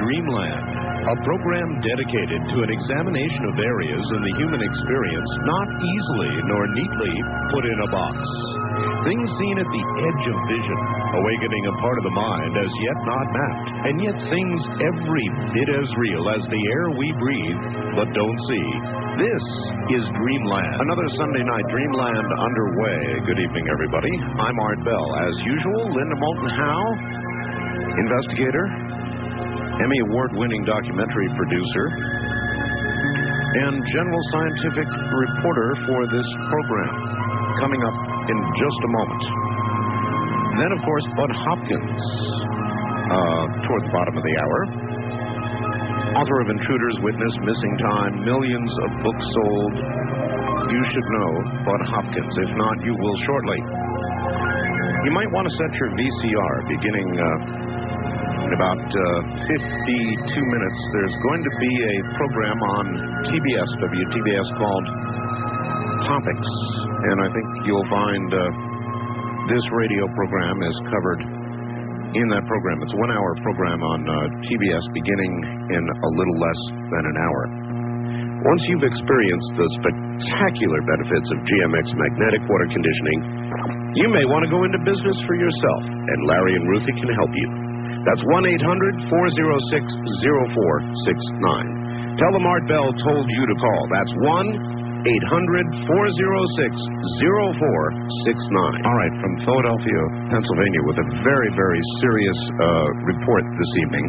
Dreamland, a program dedicated to an examination of areas in the human experience not easily nor neatly put in a box. Things seen at the edge of vision, awakening a part of the mind as yet not mapped, and yet things every bit as real as the air we breathe but don't see. This is Dreamland. Another Sunday night Dreamland underway. Good evening, everybody. I'm Art Bell. As usual, Linda Moulton Howe, investigator, Emmy Award-winning documentary producer, and general scientific reporter for this program. Coming up in just a moment. Then, of course, Bud Hopkins, toward the bottom of the hour. Author of Intruders, Witness, Missing Time, millions of books sold. You should know Bud Hopkins. If not, you will shortly. You might want to set your VCR beginning in about 52 minutes. There's going to be a program on TBS, WTBS, called Topics. And I think you'll find this radio program is covered in that program. It's a 1-hour program on TBS beginning in a little less than an hour. Once you've experienced the spectacular benefits of GMX magnetic water conditioning, you may want to go into business for yourself, and Larry and Ruthie can help you. That's 1-800-406-0469. Tell them Art Bell told you to call. That's 1-800-406-0469. All right, from Philadelphia, Pennsylvania, with a very, very serious report this evening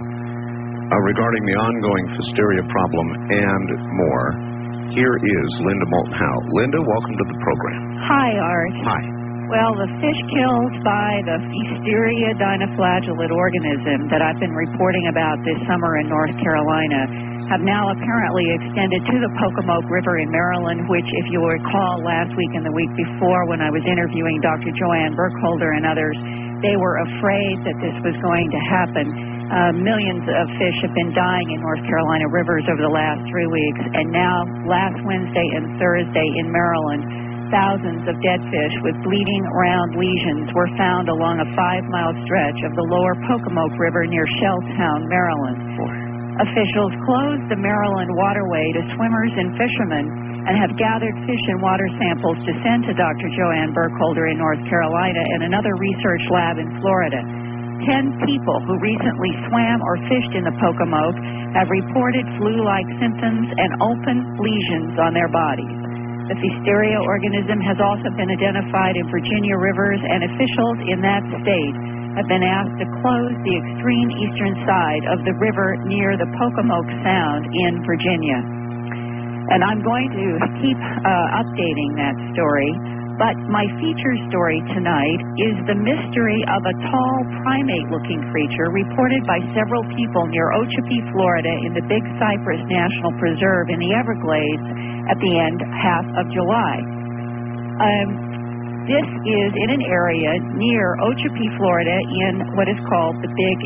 regarding the ongoing hysteria problem and more. Here is Linda Moulton Howe. Linda, welcome to the program. Hi, Art. Hi. Well, the fish killed by the Hysteria dinoflagellate organism that I've been reporting about this summer in North Carolina have now apparently extended to the Pocomoke River in Maryland, which, if you will recall, last week and the week before when I was interviewing Dr. Joanne Burkholder and others, they were afraid that this was going to happen. Millions of fish have been dying in North Carolina rivers over the last 3 weeks, and now last Wednesday and Thursday in Maryland, thousands of dead fish with bleeding round lesions were found along a 5-mile stretch of the lower Pocomoke River near Shelltown, Maryland. Officials closed the Maryland waterway to swimmers and fishermen and have gathered fish and water samples to send to Dr. Joanne Burkholder in North Carolina and another research lab in Florida. 10 people who recently swam or fished in the Pocomoke have reported flu-like symptoms and open lesions on their bodies. The Hysteria organism has also been identified in Virginia rivers, and officials in that state have been asked to close the extreme eastern side of the river near the Pocomoke Sound in Virginia. And I'm going to keep updating that story, but my feature story tonight is the mystery of a tall primate-looking creature reported by several people near Okeechobee, Florida, in the Big Cypress National Preserve in the Everglades at the half of July. This is in an area near Okeechobee, Florida, in what is called the Big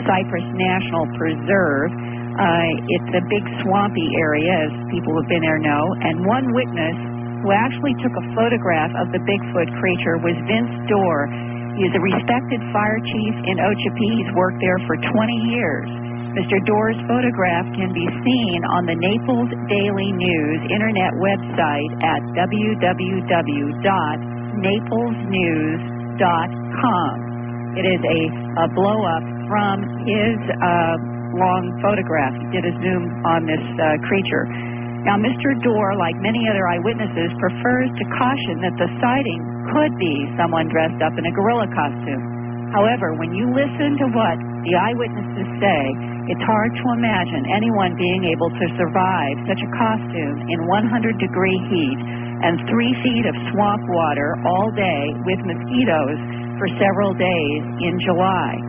Cypress National Preserve. It's a big swampy area, as people who have been there know, and one witness who actually took a photograph of the Bigfoot creature was Vince Dorr. He is a respected fire chief in Okeechobee. He's worked there for 20 years. Mr. Dorr's photograph can be seen on the Naples Daily News internet website at www.naplesnews.com. It is a blow-up from his long photograph. He did a zoom on this creature. Now, Mr. Dorr, like many other eyewitnesses, prefers to caution that the sighting could be someone dressed up in a gorilla costume. However, when you listen to what the eyewitnesses say, it's hard to imagine anyone being able to survive such a costume in 100-degree heat and 3 feet of swamp water all day with mosquitoes for several days in July.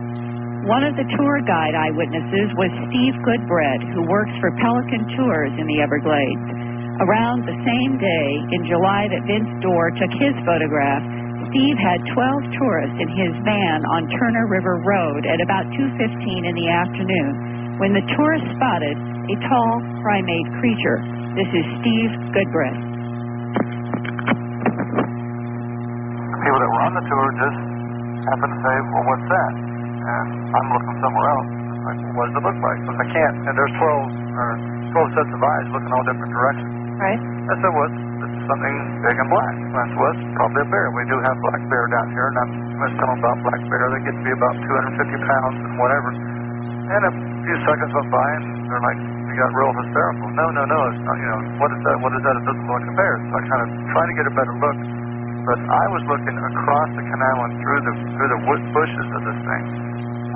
One of the tour guide eyewitnesses was Steve Goodbread, who works for Pelican Tours in the Everglades. Around the same day in July that Vince Dorr took his photograph, Steve had 12 tourists in his van on Turner River Road at about 2:15 in the afternoon when the tourists spotted a tall primate creature. This is Steve Goodbread. People that were on the tour just happened to say, well, what's that? And I'm looking somewhere else. Like, what does it look like? Because I can't, and there's 12 sets of eyes looking all different directions. Right. I said, well, it's something big and black. I said, well, it's probably a bear. We do have black bear down here, and I was telling them about black bear. They get to be about 250 pounds and whatever. And a few seconds went by, and they're like, we got real hysterical. No, it's not, what is that? It doesn't look like a bear. So I kind of tried to get a better look. But I was looking across the canal and through the bushes of this thing,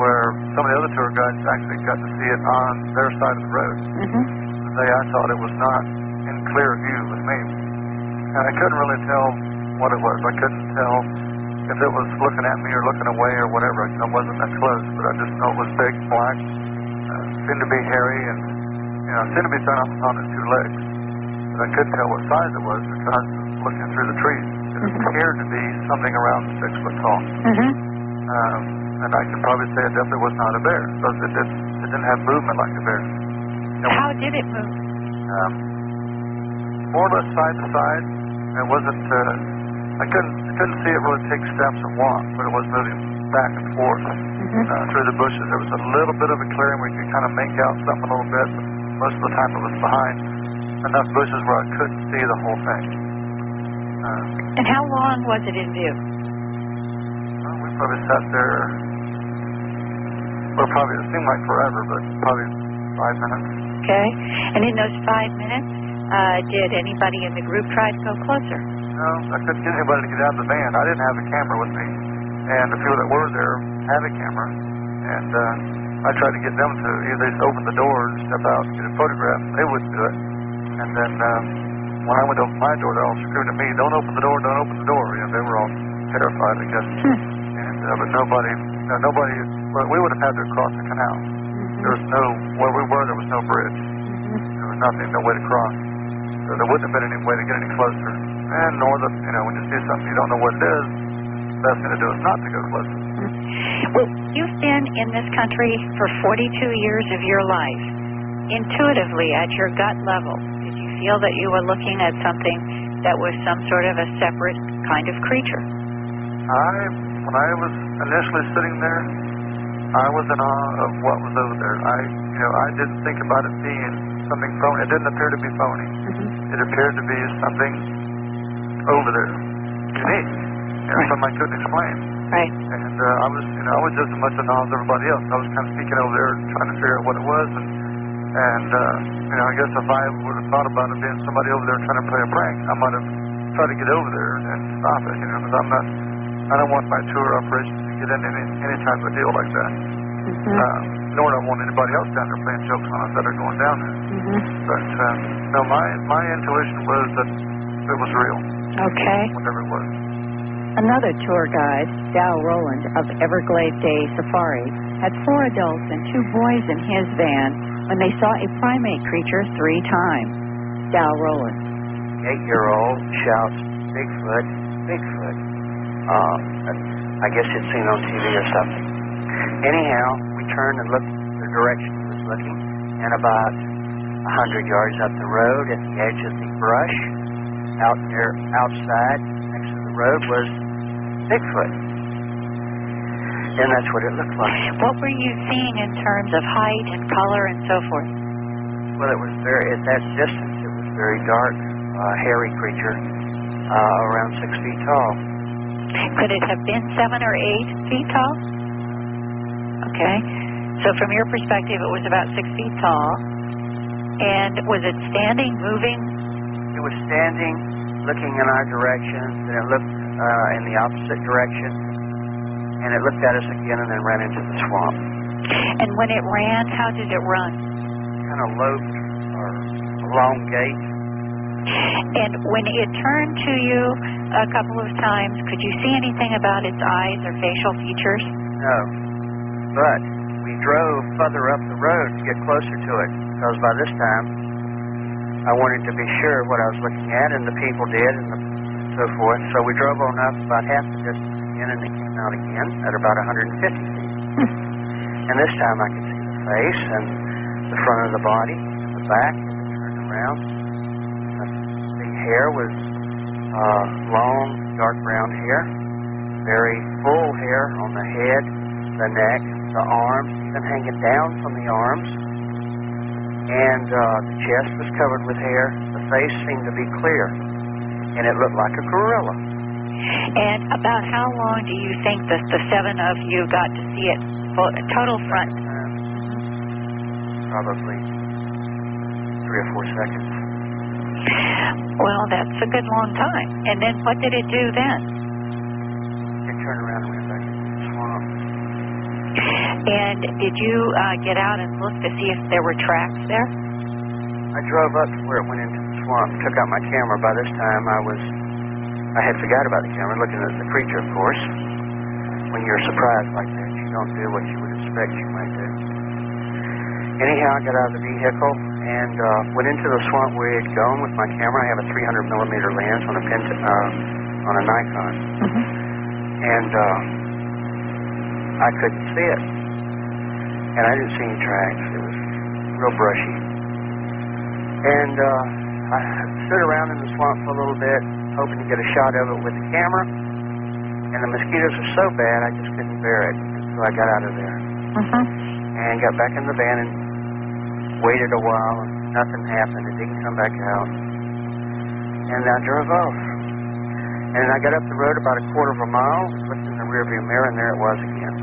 where some of the other tour guides actually got to see it on their side of the road. Mm-hmm. I thought it was not in clear view with me. And I couldn't really tell what it was. I couldn't tell if it was looking at me or looking away or whatever. I wasn't that close, but I just know it was big, black, seemed to be hairy, and seemed to be standing up on its two legs. But I couldn't tell what size it was because I was looking through the trees. It appeared to be something around 6 foot tall. Mm-hmm. And I can probably say it definitely was not a bear, because it didn't have movement like a bear. How did it move? More or less side to side. It wasn't. I couldn't see it really take steps or walk, but it was moving back and forth through the bushes. There was a little bit of a clearing where you could kind of make out something a little bit, but most of the time it was behind enough bushes where I couldn't see the whole thing. And how long was it in view? Well, we probably sat there. Well, probably it seemed like forever, but probably 5 minutes. Okay. And in those 5 minutes, did anybody in the group try to go closer? No, I couldn't get anybody to get out of the van. I didn't have a camera with me, and the people that were there had a camera, and I tried to get them to either open the door and step out and get a photograph. They wouldn't do it. And then when I went to open my door, they all screamed at me, "Don't open the door! Don't open the door!" They were all terrified, I guess. And but nobody. Well, we would have had to cross the canal. There was where we were. There was no bridge. There was nothing, no way to cross. So there wouldn't have been any way to get any closer. And nor when you see something you don't know what it is, the best thing to do is not to go closer. Well, you've been in this country for 42 years of your life. Intuitively, at your gut level, did you feel that you were looking at something that was some sort of a separate kind of creature? When I was initially sitting there, I was in awe of what was over there. I didn't think about it being something phony. It didn't appear to be phony. It appeared to be something over there, unique, something I couldn't explain. Right. And I was just as much in awe as everybody else. I was kind of peeking over there, trying to figure out what it was, and I guess if I would have thought about it being somebody over there trying to play a prank, I might have tried to get over there and stop it. Because I don't want my tour operations to get into any type of deal like that. Nor do I want anybody else down there playing jokes on us that are going down there. But no, my intuition was that it was real. Okay. Whatever it was. Another tour guide, Dow Rowland of Everglade Day Safari, had 4 adults and 2 boys in his van when they saw a primate creature 3 times. Dow Rowland. 8-year-old shouts, "Bigfoot, Bigfoot." I guess it's seen on TV or something. Anyhow, we turned and looked the direction he was looking, and about 100 yards up the road at the edge of the brush, outside next to the road was Bigfoot. And that's what it looked like. What were you seeing in terms of height and color and so forth? Well, it was at that distance, it was very dark, hairy creature, around 6 feet tall. Could it have been 7 or 8 feet tall? Okay. So from your perspective, it was about 6 feet tall. And was it standing, moving? It was standing, looking in our direction, and it looked in the opposite direction, and it looked at us again and then ran into the swamp. And when it ran, how did it run? Kind of loped or a long gait. And when it turned to you a couple of times, could you see anything about its eyes or facial features? No. But we drove further up the road to get closer to it, because by this time I wanted to be sure what I was looking at, and the people did, and so forth. So we drove on up about half the distance again, and it came out again at about 150 feet. And this time I could see the face and the front of the body, and the back, and it turned around. The hair was long, dark brown hair, very full hair on the head, the neck, the arms, something hanging down from the arms, and the chest was covered with hair. The face seemed to be clear, and it looked like a gorilla. And about how long do you think that the seven of you got to see it total front? Probably 3 or 4 seconds. Well, that's a good long time. And then what did it do then? It turned around and went back into the swamp. And did you get out and look to see if there were tracks there? I drove up to where it went into the swamp and took out my camera. By this time, I had forgot about the camera, looking at the creature, of course. When you're surprised like that, you don't do what you would expect you might do. Anyhow, I got out of the vehicle and went into the swamp where it had gone with my camera. I have a 300 millimeter lens on a Nikon. Mm-hmm. And I couldn't see it. And I didn't see any tracks. It was real brushy. And I stood around in the swamp for a little bit, hoping to get a shot of it with the camera. And the mosquitoes were so bad, I just couldn't bear it. So I got out of there. Mm-hmm. And got back in the van and waited a while, and nothing happened. It didn't come back out. And I drove off. And I got up the road about a quarter of a mile, looked in the rearview mirror, and there it was again.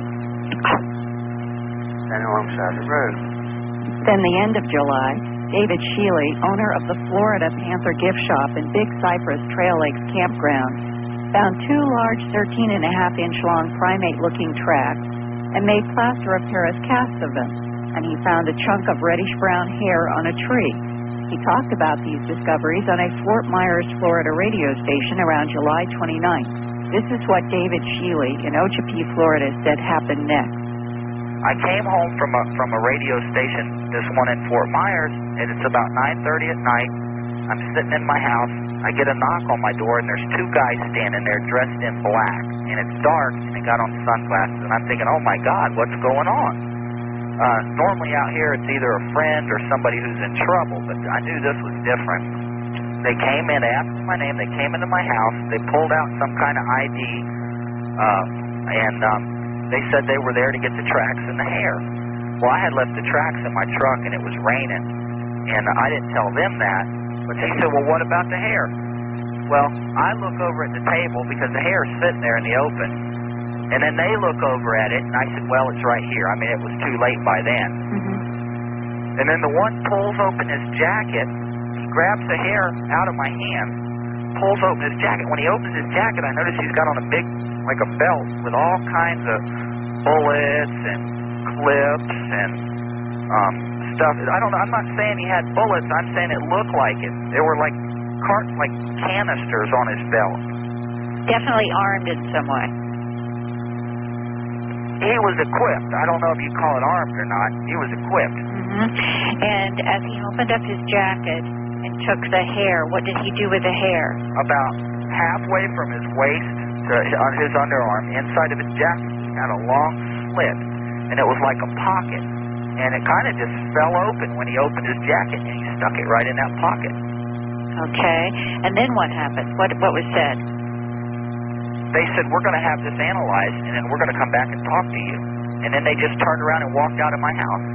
Standing alongside the road. Then the end of July, David Sheely, owner of the Florida Panther gift shop in Big Cypress Trail Lakes Campground, found 2 large 13.5-inch long primate-looking tracks and made plaster of Paris casts of them. And he found a chunk of reddish-brown hair on a tree. He talked about these discoveries on a Fort Myers, Florida radio station around July 29th. This is what David Sheely in Okeechobee, Florida, said happened next. I came home from a radio station, this one in Fort Myers, and it's about 9:30 at night. I'm sitting in my house. I get a knock on my door, and there's 2 guys standing there dressed in black. And it's dark, and they got on sunglasses. And I'm thinking, oh, my God, what's going on? Normally out here, it's either a friend or somebody who's in trouble, but I knew this was different. They came in, they asked my name, they came into my house, they pulled out some kind of ID, and they said they were there to get the tracks and the hair. Well, I had left the tracks in my truck, and it was raining, and I didn't tell them that, but they said, well, what about the hair? Well, I look over at the table because the hair is sitting there in the open, and then they look over at it, and I said, well, it's right here. I mean, it was too late by then. Mm-hmm. And then the one pulls open his jacket, he grabs the hair out of my hand, pulls open his jacket. When he opens his jacket, I notice he's got on a big, like a belt with all kinds of bullets and clips and stuff. I'm not saying he had bullets. I'm saying it looked like it. There were like canisters on his belt. Definitely armed in some way. He was equipped. I don't know if you call it armed or not. He was equipped. Mm-hmm. And as he opened up his jacket and took the hair, what did he do with the hair? About halfway from his waist to on his underarm, inside of his jacket, he had a long slit, and it was like a pocket. And it kind of just fell open when he opened his jacket, and he stuck it right in that pocket. Okay. And then what happened? What was said? They said, we're going to have this analyzed, and then we're going to come back and talk to you. And then they just turned around and walked out of my house.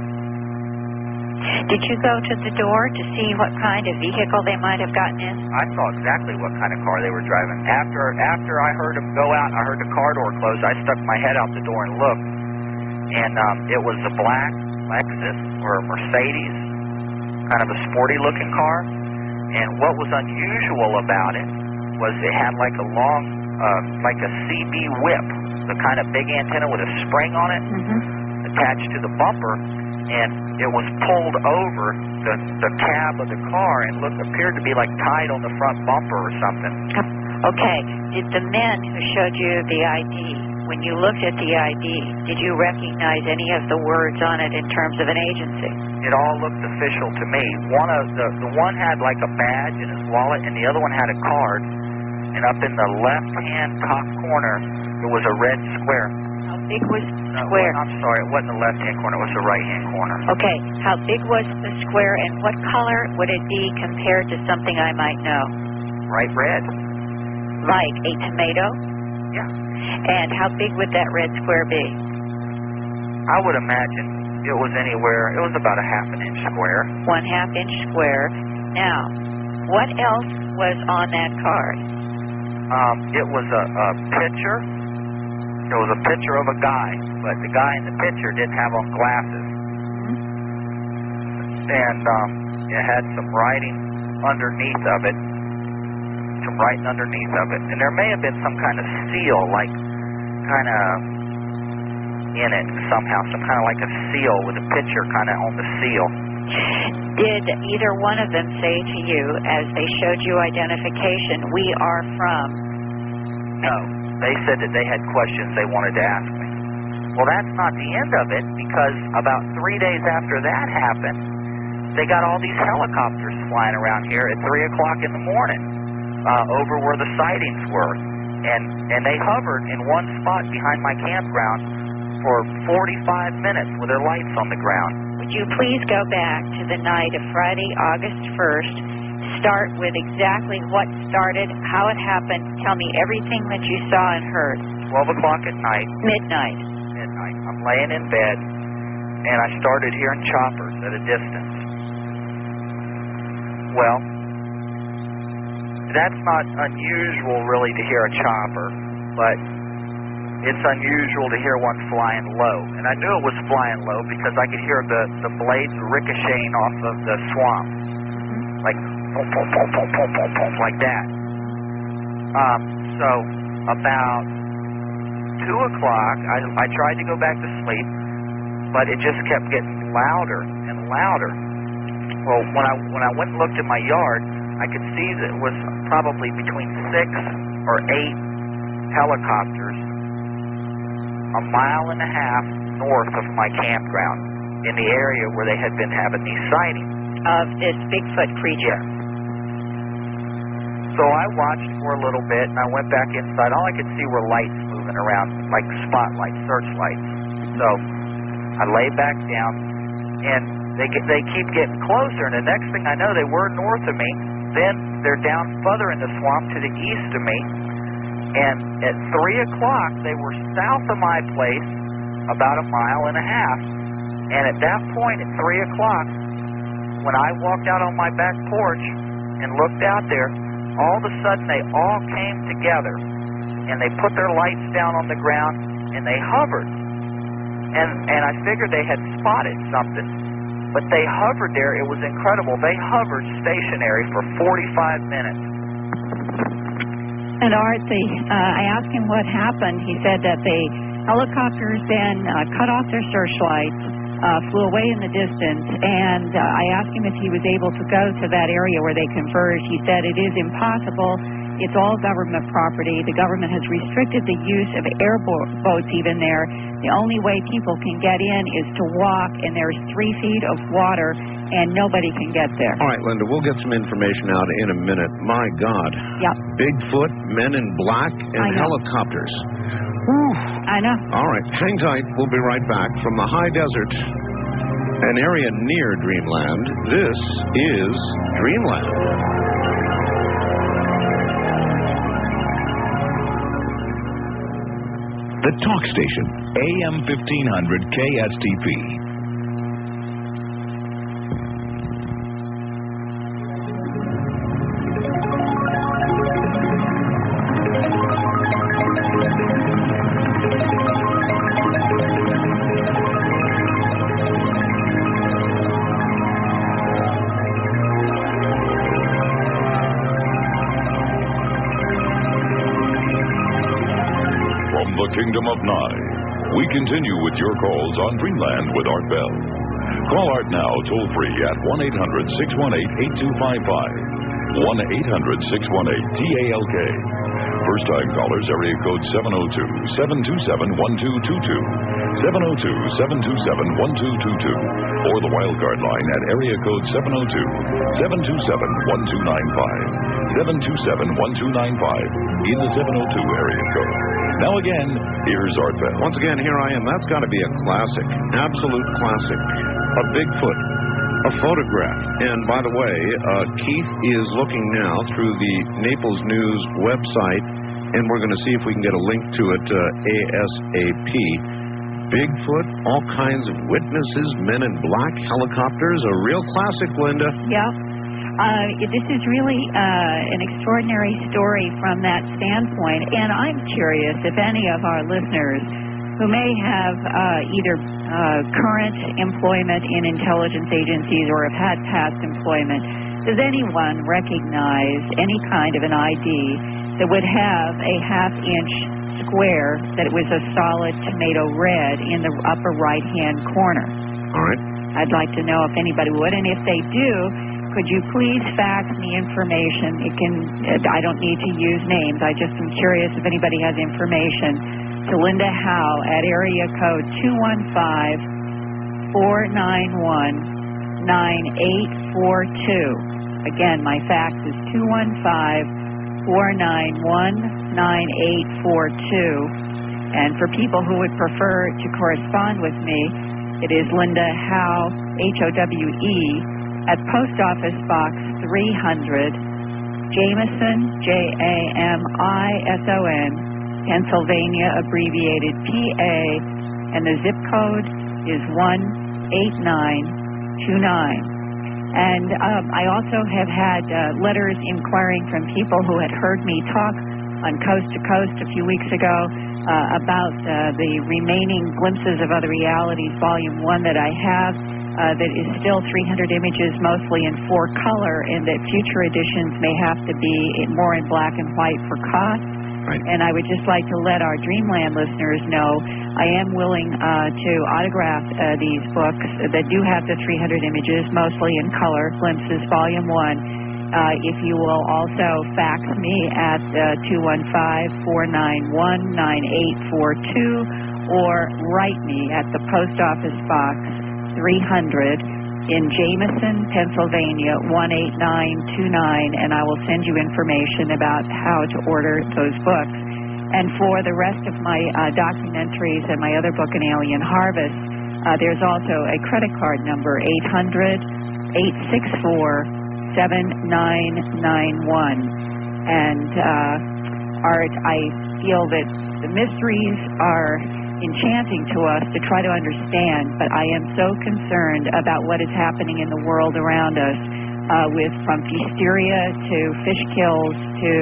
Did you go to the door to see what kind of vehicle they might have gotten in? I saw exactly what kind of car they were driving. After I heard them go out, I heard the car door close. I stuck my head out the door and looked, and it was a black Lexus or a Mercedes, kind of a sporty-looking car. And what was unusual about it was it had like a long, like a CB whip, the kind of big antenna with a spring on it, attached to the bumper, and it was pulled over the cab of the car and appeared to be like tied on the front bumper or something. Okay. Did the men who showed you the ID, when you looked at the ID, did you recognize any of the words on it in terms of an agency? It all looked official to me. The one had like a badge in his wallet, and the other one had a card. And up in the left-hand top corner, there was a red square. How big was the square? I'm sorry, it wasn't the left-hand corner, it was the right-hand corner. Okay. How big was the square, and what color would it be compared to something I might know? Bright red. Like a tomato? Yeah. And how big would that red square be? I would imagine it was anywhere, it was about a half an inch square. 1/2 inch square. Now, what else was on that card? It was a picture. It was a picture of a guy, but the guy in the picture didn't have on glasses. And it had some writing underneath of it. And there may have been some kind of seal, like kind of in it somehow, some kind of like a seal with a picture kind of on the seal. Did either one of them say to you, as they showed you identification, we are from? No. They said that they had questions they wanted to ask me. Well, that's not the end of it, because about 3 days after that happened, they got all these helicopters flying around here at 3 o'clock in the morning over where the sightings were. And they hovered in one spot behind my campground for 45 minutes with their lights on the ground. Would you please go back to the night of Friday, August 1st, start with exactly what started, how it happened, tell me everything that you saw and heard. 12 o'clock at night. Midnight. I'm laying in bed, and I started hearing choppers at a distance. Well, that's not unusual really to hear a chopper, but it's unusual to hear one flying low. And I knew it was flying low because I could hear the blades ricocheting off of the swamp. Like, boom, boom, boom, boom, boom, boom, boom, like that. So, about 2 o'clock, I tried to go back to sleep, but it just kept getting louder and louder. Well, when I went and looked at my yard, I could see that it was probably between 6 or 8 helicopters a mile and a half north of my campground in the area where they had been having these sightings. Of this Bigfoot creature. So I watched for a little bit, and I went back inside. All I could see were lights moving around, like spotlights, searchlights. So I lay back down, and they keep getting closer, and the next thing I know, they were north of me. Then they're down further in the swamp to the east of me, and at 3 o'clock, they were south of my place, about a mile and a half. And at that point, at 3 o'clock, when I walked out on my back porch and looked out there, all of a sudden they all came together, and they put their lights down on the ground, and they hovered. And I figured they had spotted something, but they hovered there. It was incredible. They hovered stationary for 45 minutes. And Art, I asked him what happened. He said that the helicopters then cut off their searchlights, flew away in the distance, and I asked him if he was able to go to that area where they converged. He said it is impossible. It's all government property. The government has restricted the use of airboats even there. The only way people can get in is to walk, and there's 3 feet of water, and nobody can get there. All right, Linda, we'll get some information out in a minute. My God. Yep. Bigfoot, men in black, and helicopters. Whew. I know. All right, hang tight. We'll be right back from the high desert, an area near Dreamland. This is Dreamland. The Talk Station, AM 1500 KSTP. Kingdom of Nye. We continue with your calls on Dreamland with Art Bell. Call Art now toll-free at 1-800-618-8255. 1-800-618-TALK. First-time callers, area code 702-727-1222. 702-727-1222. Or the wildcard line at area code 702-727-1295. 727-1295 in the 702 area code. Now again, here's Art Bell. Once again, here I am. That's got to be a classic, absolute classic. A Bigfoot, a photograph. And by the way, Keith is looking now through the Naples News website, and we're going to see if we can get a link to it ASAP. Bigfoot, all kinds of witnesses, men in black, helicopters, a real classic, Linda. Yep. This is really an extraordinary story from that standpoint, and I'm curious if any of our listeners who may have either current employment in intelligence agencies or have had past employment, does anyone recognize any kind of an ID that would have a half-inch square that was a solid tomato red in the upper right-hand corner? All right. I'd like to know if anybody would, and if they do, could you please fax me information? I don't need to use names. I just am curious if anybody has information to Linda Howe at area code 215-491-9842. Again, my fax is 215-491-9842. And for people who would prefer to correspond with me, it is Linda Howe, Howe, at Post Office Box 300, Jameson, Jamison, Pennsylvania, abbreviated PA, and the zip code is 18929. And I also have had letters inquiring from people who had heard me talk on Coast to Coast a few weeks ago about the remaining Glimpses of Other Realities, Volume 1 that I have. That is still 300 images, mostly in 4-color, and that future editions may have to be more in black and white for cost. Right. And I would just like to let our Dreamland listeners know I am willing to autograph these books that do have the 300 images, mostly in color, Glimpses, Volume 1. If you will also fax me at 215-491-9842 or write me at the Post Office Box 300 in Jameson, Pennsylvania, 18929, and I will send you information about how to order those books. And for the rest of my documentaries and my other book, An Alien Harvest, there's also a credit card number, 800-864-7991. And Art, I feel that the mysteries are enchanting to us to try to understand, but I am so concerned about what is happening in the world around us, from hysteria to fish kills to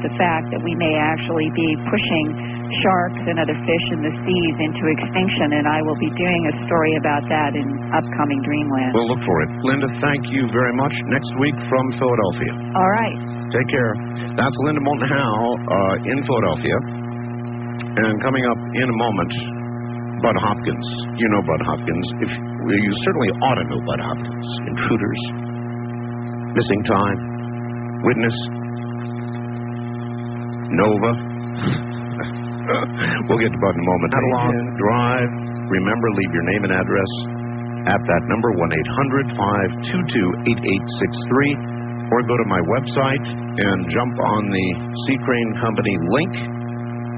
the fact that we may actually be pushing sharks and other fish in the seas into extinction, and I will be doing a story about that in upcoming Dreamland. We'll look for it. Linda, thank you very much. Next week from Philadelphia. All right. Take care. That's Linda Moulton Howe in Philadelphia. And coming up in a moment, Bud Hopkins. You know Bud Hopkins. You certainly ought to know Bud Hopkins. Intruders, Missing Time, Witness, Nova. We'll get to Bud in a moment. Catalog, drive. Remember, leave your name and address at that number, 1-800-522-8863. Or go to my website and jump on the Sea Crane Company link.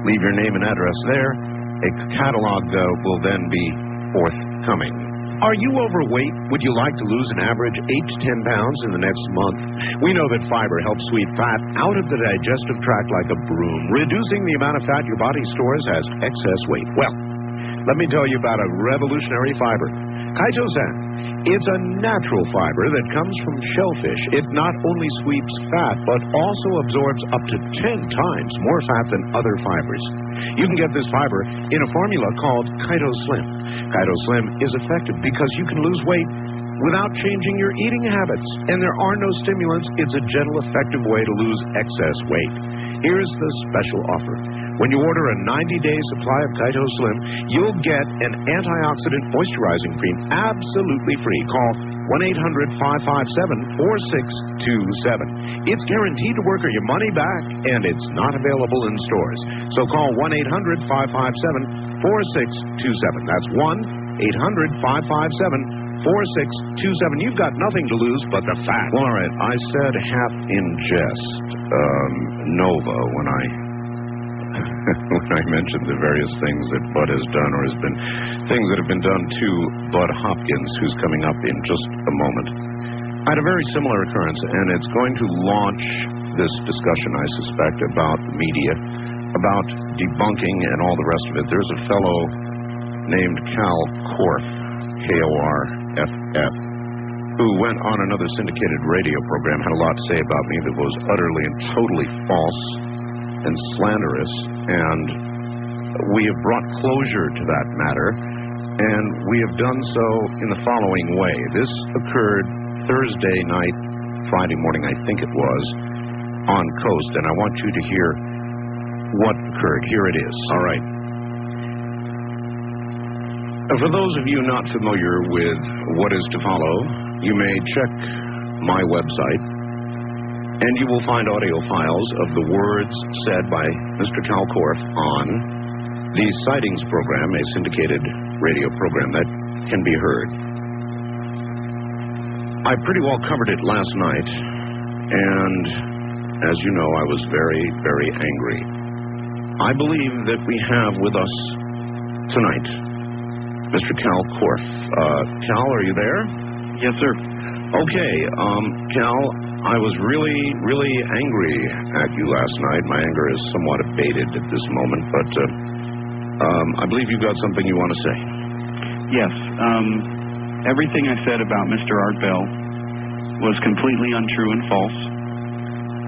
Leave your name and address there. A catalog will then be forthcoming. Are you overweight? Would you like to lose an average 8 to 10 pounds in the next month? We know that fiber helps sweep fat out of the digestive tract like a broom, reducing the amount of fat your body stores as excess weight. Well, let me tell you about a revolutionary fiber, Kaito-san. It's a natural fiber that comes from shellfish. It not only sweeps fat, but also absorbs up to 10 times more fat than other fibers. You can get this fiber in a formula called Kaito Slim. Kaito Slim is effective because you can lose weight without changing your eating habits. And there are no stimulants. It's a gentle, effective way to lose excess weight. Here's the special offer. When you order a 90-day supply of Kaito Slim, you'll get an antioxidant moisturizing cream absolutely free. Call 1-800-557-4627. It's guaranteed to work or your money back, and it's not available in stores. So call 1-800-557-4627. That's 1-800-557-4627. You've got nothing to lose but the fat. Well, all right, I said half in jest, Nova, when I mentioned the various things that Bud has done or has been things that have been done to Bud Hopkins, who's coming up in just a moment. I had a very similar occurrence, and it's going to launch this discussion, I suspect, about media, about debunking and all the rest of it. There's a fellow named Cal Korff, Korff, who went on another syndicated radio program, had a lot to say about me that was utterly and totally false and slanderous, and we have brought closure to that matter, and we have done so in the following way. This occurred Thursday night, Friday morning, I think it was, on Coast, and I want you to hear what occurred. Here it is. All right. For those of you not familiar with what is to follow, you may check my website, and you will find audio files of the words said by Mr. Cal Korff on the Sightings program, a syndicated radio program that can be heard. I pretty well covered it last night, and as you know, I was very, very angry. I believe that we have with us tonight Mr. Cal Korff. Cal, are you there? Yes, sir. Okay, Cal, I was really, really angry at you last night. My anger is somewhat abated at this moment, but I believe you've got something you want to say. Yes. Everything I said about Mr. Art Bell was completely untrue and false.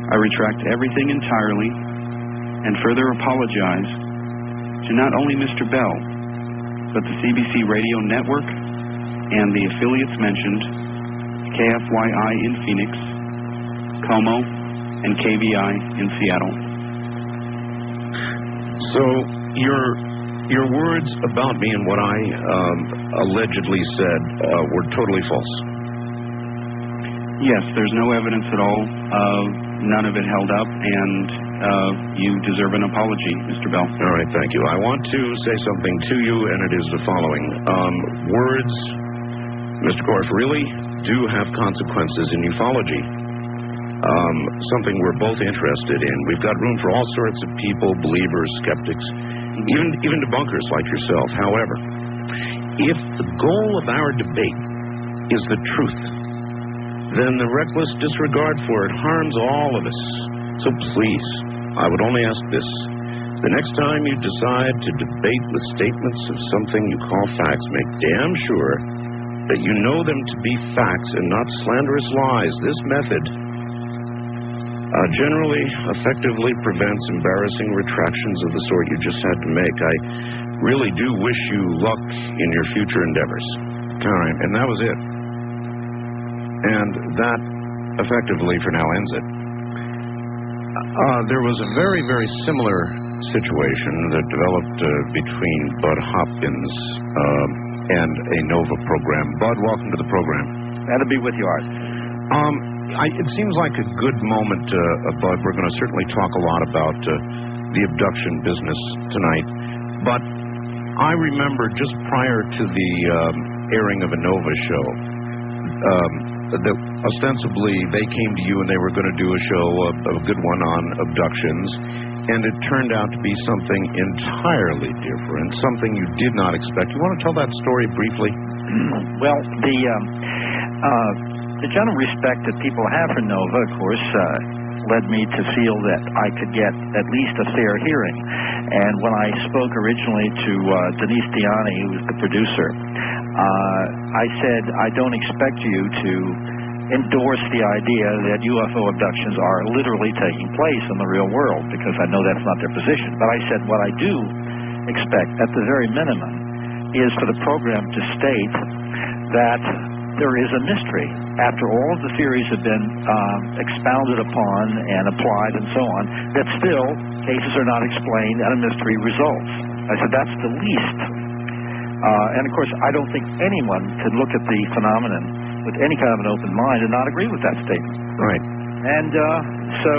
I retract everything entirely and further apologize to not only Mr. Bell, but the CBC radio network and the affiliates mentioned, KFYI in Phoenix, Como, and KBI in Seattle. So your words about me and what I allegedly said were totally false. Yes, there's no evidence at all. None of it held up, and you deserve an apology, Mr. Bell. All right, thank you. I want to say something to you, and it is the following. Words, Mr. Korff, really do have consequences in ufology. Something we're both interested in. We've got room for all sorts of people, believers, skeptics, even debunkers like yourself. However, if the goal of our debate is the truth, then the reckless disregard for it harms all of us. So please, I would only ask this. The next time you decide to debate the statements of something you call facts, make damn sure that you know them to be facts and not slanderous lies. This method generally effectively prevents embarrassing retractions of the sort you just had to make. I really do wish you luck in your future endeavors. All right, and that was it. And that effectively for now ends it. There was a very, very similar situation that developed between Bud Hopkins and a NOVA program. Bud, welcome to the program. Glad to be with you, Art. It seems like a good moment, Bud. We're going to certainly talk a lot about the abduction business tonight. But I remember just prior to the airing of a NOVA show, that ostensibly they came to you and they were going to do a show, a good one on abductions, and it turned out to be something entirely different, something you did not expect. You want to tell that story briefly? Well, the general respect that people have for NOVA, of course, led me to feel that I could get at least a fair hearing. And when I spoke originally to Denise Diani, who was the producer, I said, I don't expect you to endorse the idea that UFO abductions are literally taking place in the real world, because I know that's not their position. But I said what I do expect, at the very minimum, is for the program to state that there is a mystery. After all of the theories have been expounded upon and applied and so on, that still cases are not explained and a mystery results. I said that's the least. And of course, I don't think anyone could look at the phenomenon with any kind of an open mind and not agree with that statement. Right. And so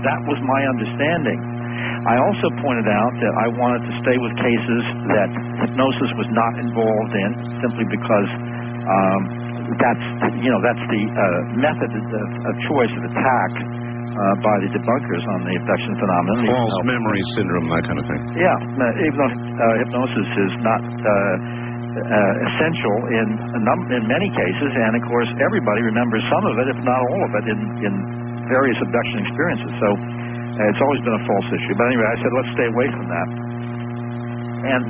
that was my understanding. I also pointed out that I wanted to stay with cases that hypnosis was not involved in, simply because that's the method of choice of attack by the debunkers on the abduction phenomenon. False memory syndrome, that kind of thing. Yeah, even though hypnosis is not essential in many cases, and of course everybody remembers some of it, if not all of it, in various abduction experiences. So it's always been a false issue. But anyway, I said let's stay away from that. And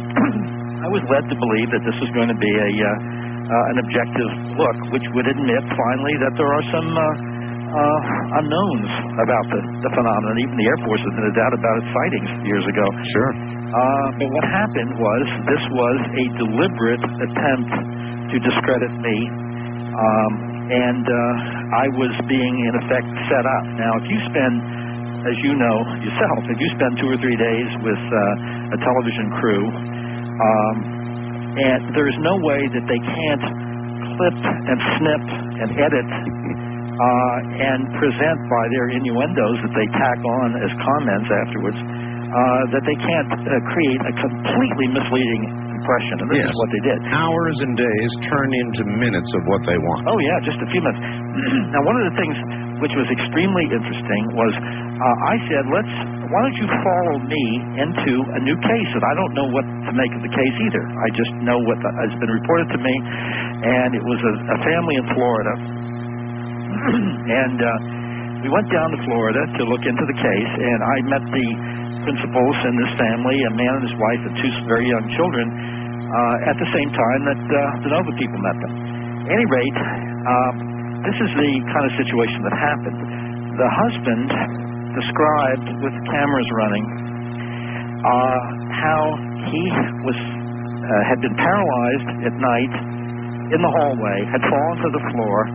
I was led to believe that this was going to be an objective look, which would admit finally that there are some unknowns about the phenomenon. Even the Air Force has been in doubt about its sightings years ago. Sure. But what happened was this was a deliberate attempt to discredit me, and I was being, in effect, set up. Now, if you spend, as you know yourself, if you spend 2 or 3 days with a television crew, and there's no way that they can't clip and snip and edit and present by their innuendos that they tack on as comments afterwards, that they can't create a completely misleading impression. And this is what they did. Hours and days turn into minutes of what they want. Oh, yeah, just a few minutes. Now, one of the things which was extremely interesting was I said, why don't you follow me into a new case? And I don't know what to make of the case either. I just know what has been reported to me, and it was a family in Florida. And we went down to Florida to look into the case, and I met the principals in this family, a man and his wife and 2 very young children, at the same time that the Nova people met them. At any rate, this is the kind of situation that happened. The husband described, with the cameras running, how he had been paralyzed at night in the hallway, had fallen to the floor.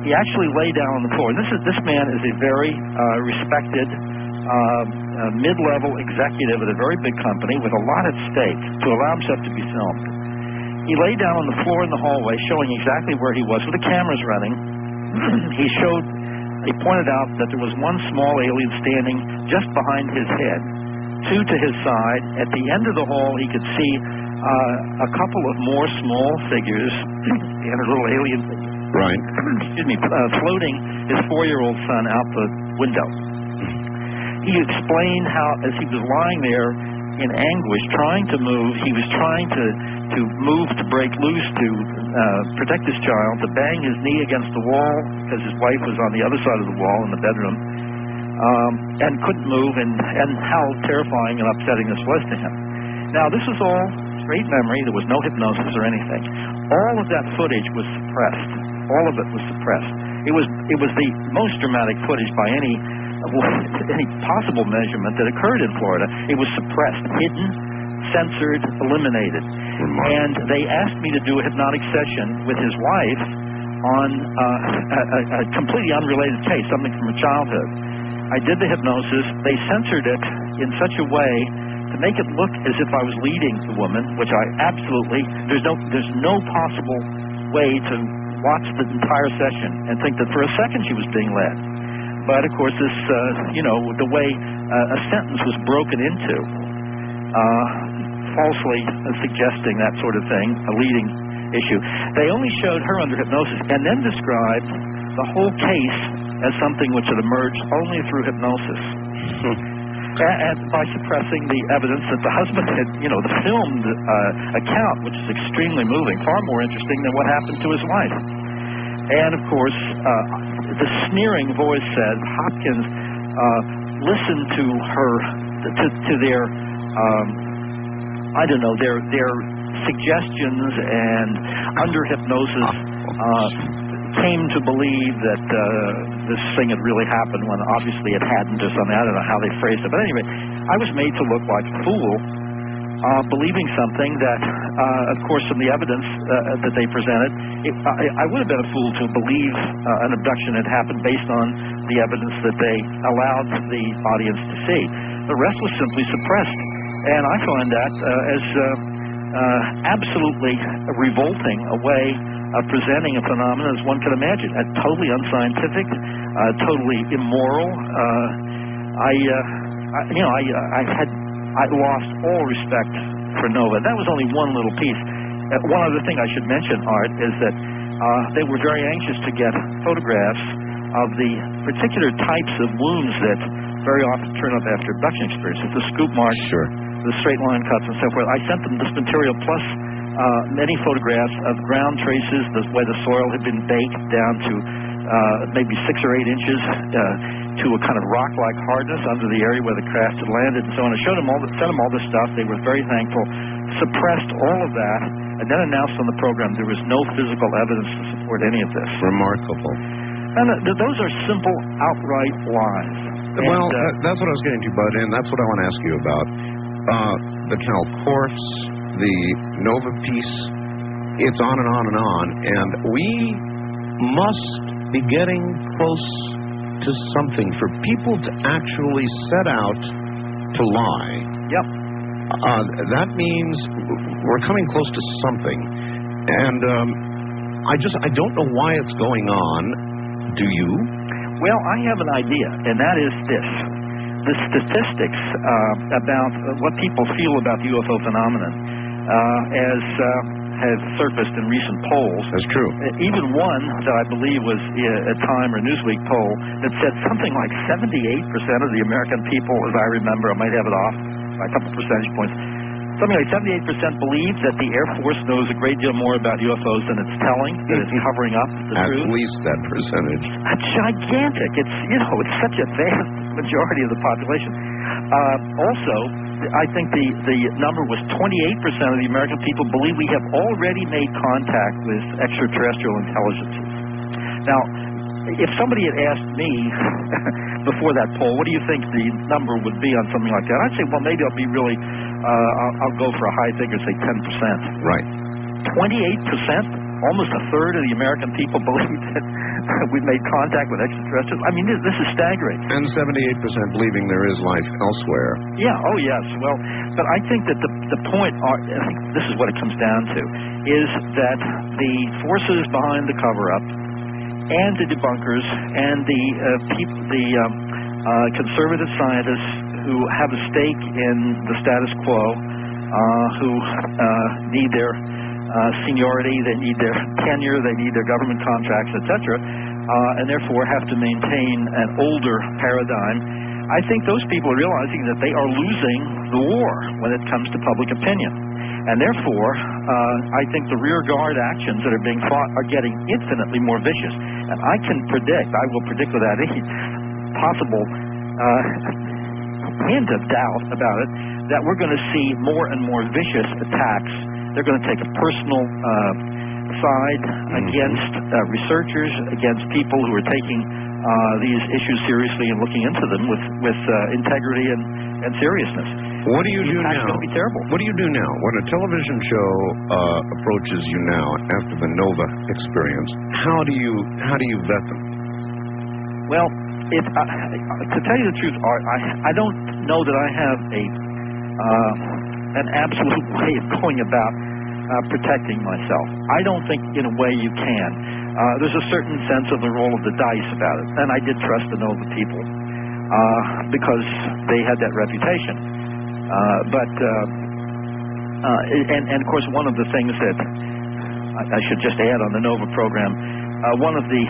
He actually lay down on the floor. And this man is a very respected mid-level executive at a very big company with a lot at stake to allow himself to be filmed. He lay down on the floor in the hallway, showing exactly where he was with the cameras running. He pointed out that there was one small alien standing just behind his head, 2 to his side. At the end of the hall, he could see a couple of more small figures and a little alien figure. Right. Excuse me, floating his 4-year-old son out the window. He explained how, as he was lying there in anguish, trying to move, he was trying to move, to break loose, to protect his child, to bang his knee against the wall, because his wife was on the other side of the wall in the bedroom, and couldn't move, and how terrifying and upsetting this was to him. Now, this was all straight memory. There was no hypnosis or anything. All of that footage was suppressed. All of it was suppressed. It was the most dramatic footage by any possible measurement that occurred in Florida. It was suppressed, hidden, censored, eliminated. And they asked me to do a hypnotic session with his wife on a completely unrelated case, something from her childhood. I did the hypnosis. They censored it in such a way to make it look as if I was leading the woman, which I absolutely, there's no possible way to watch the entire session and think that for a second she was being led. But, of course, this, the way a sentence was broken into, falsely suggesting that sort of thing, a leading issue. They only showed her under hypnosis and then described the whole case as something which had emerged only through hypnosis. And by suppressing the evidence that the husband had, the filmed account, which is extremely moving, far more interesting than what happened to his wife. And, of course, the sneering voice said, Hopkins listened to her, to their, their suggestions, and under hypnosis came to believe that this thing had really happened when obviously it hadn't, or something. I don't know how they phrased it. But anyway, I was made to look like a fool, believing something that, of course, from the evidence that they presented, I would have been a fool to believe an abduction had happened based on the evidence that they allowed the audience to see. The rest was simply suppressed. And I find that as absolutely revolting a way of presenting a phenomenon as one can imagine. Totally unscientific, totally immoral. I lost all respect for Nova. That was only one little piece. One other thing I should mention, Art, is that they were very anxious to get photographs of the particular types of wounds that very often turn up after abduction experiences, the scoop marks, the straight line cuts, and so forth. I sent them this material plus many photographs of ground traces, the way the soil had been baked down to maybe 6 or 8 inches to a kind of rock-like hardness under the area where the craft had landed, and so on. I showed them sent them all this stuff. They were very thankful. suppressed all of that and then announced on the program there was no physical evidence to support any of this. Remarkable. And those are simple, outright lies. Well, that's what I was getting to, Bud, and that's what I want to ask you about. The Calcorphs, the Nova piece, it's on and on and on, and we must be getting close to something for people to actually set out to lie. Yep. That means we're coming close to something, and I don't know why it's going on. Do you? Well, I have an idea, and that is this. The statistics about what people feel about the UFO phenomenon has surfaced in recent polls. That's true. Even one that I believe was a Time or Newsweek poll that said something like 78% of the American people, as I remember, I might have it off by a couple percentage points, something like 78% believe that the Air Force knows a great deal more about UFOs than it's telling, that it's covering up the truth. At least that percentage. It's gigantic. It's such a vast majority of the population. Also, I think the number was 28% of the American people believe we have already made contact with extraterrestrial intelligences. Now, if somebody had asked me before that poll, what do you think the number would be on something like that? I'd say, well, maybe I'll be really, I'll go for a high figure, say 10%. Right. 28%? Almost a third of the American people believe that we've made contact with extraterrestrials. I mean, this is staggering. And 78% believing there is life elsewhere. Yeah, oh yes. Well, but I think that the point, I think this is what it comes down to, is that the forces behind the cover-up and the debunkers and the conservative scientists who have a stake in the status quo, who need their seniority, they need their tenure, they need their government contracts, etc., and therefore have to maintain an older paradigm. I think those people are realizing that they are losing the war when it comes to public opinion. And therefore, I think the rear guard actions that are being fought are getting infinitely more vicious. And I will predict without any possible hint of doubt about it, that we're going to see more and more vicious attacks. They're going to take a personal side against researchers, against people who are taking these issues seriously and looking into them with integrity and seriousness. What do you do now? It's going to be terrible. What do you do now? When a television show approaches you now after the Nova experience, how do you vet them? Well, to tell you the truth, Art, I don't know that I have an absolute way of going about protecting myself. I don't think in a way you can. There's a certain sense of the roll of the dice about it, and I did trust the Nova people because they had that reputation. And of course, one of the things that I should just add on the Nova program, one of the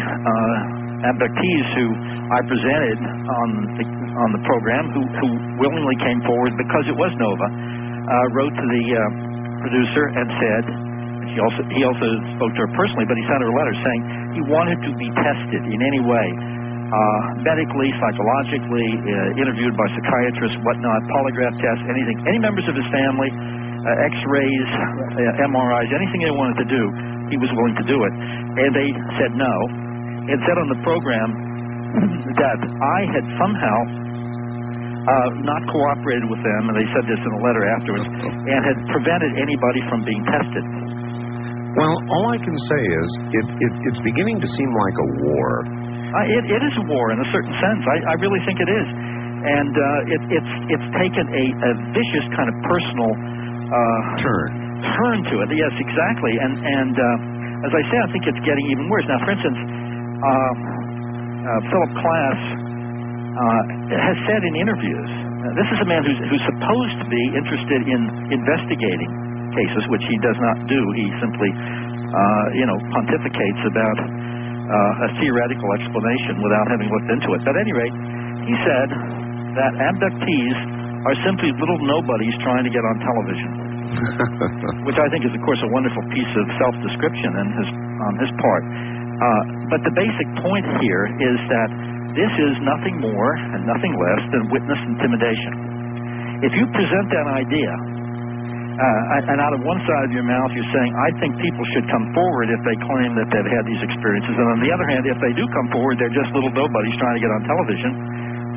abductees who I presented on the program, who willingly came forward because it was Nova, wrote to the producer and said, he also spoke to her personally, but he sent her a letter saying he wanted to be tested in any way, medically, psychologically, interviewed by psychiatrists, whatnot, polygraph tests, anything. Any members of his family, X-rays, MRIs, anything they wanted to do, he was willing to do it. And they said no, and said on the program that I had somehow not cooperated with them, and they said this in a letter afterwards, and had prevented anybody from being tested. Well, all I can say is it's beginning to seem like a war. It is a war in a certain sense. I really think it is. And it's taken a vicious kind of personal turn to it. Yes, exactly. And as I say, I think it's getting even worse. Now, for instance, Philip Klass has said in interviews, this is a man who's supposed to be interested in investigating cases, which he does not do. He simply, pontificates about a theoretical explanation without having looked into it. But at any rate, he said that abductees are simply little nobodies trying to get on television, which I think is, of course, a wonderful piece of self-description on his part. But the basic point here is that this is nothing more and nothing less than witness intimidation. If you present that idea And out of one side of your mouth, you're saying, I think people should come forward if they claim that they've had these experiences. And on the other hand, if they do come forward, they're just little nobodies trying to get on television.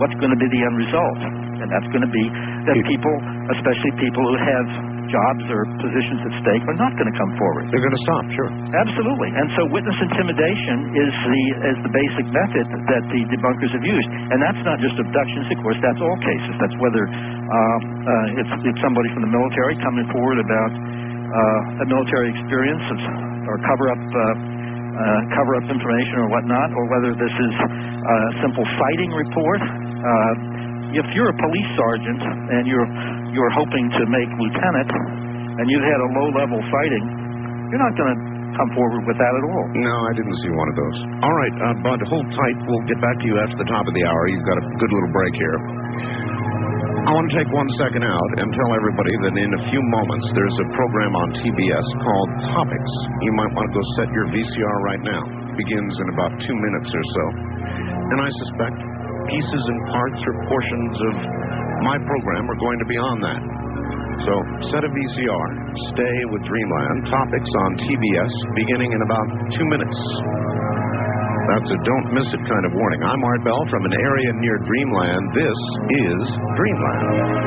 What's going to be the end result? And that's going to be that people, especially people who have jobs or positions at stake, are not going to come forward. They're going to stop, sure. Absolutely. And so witness intimidation is the basic method that the debunkers have used. And that's not just abductions, of course. That's all cases. That's whether it's somebody from the military coming forward about a military experience or cover up information or whatnot, or whether this is a simple sighting report. If you're a police sergeant and you're hoping to make lieutenant and you've had a low-level sighting, you're not going to come forward with that at all. No, I didn't see one of those. All right, Bud, hold tight. We'll get back to you after the top of the hour. You've got a good little break here. I want to take 1 second out and tell everybody that in a few moments there's a program on TBS called Topics. You might want to go set your VCR right now. It begins in about 2 minutes or so. And I suspect pieces and parts or portions of my program are going to be on that. So set a VCR, stay with Dreamland, Topics on TBS, beginning in about 2 minutes. That's a don't miss it kind of warning. I'm Art Bell from an area near Dreamland. This is Dreamland.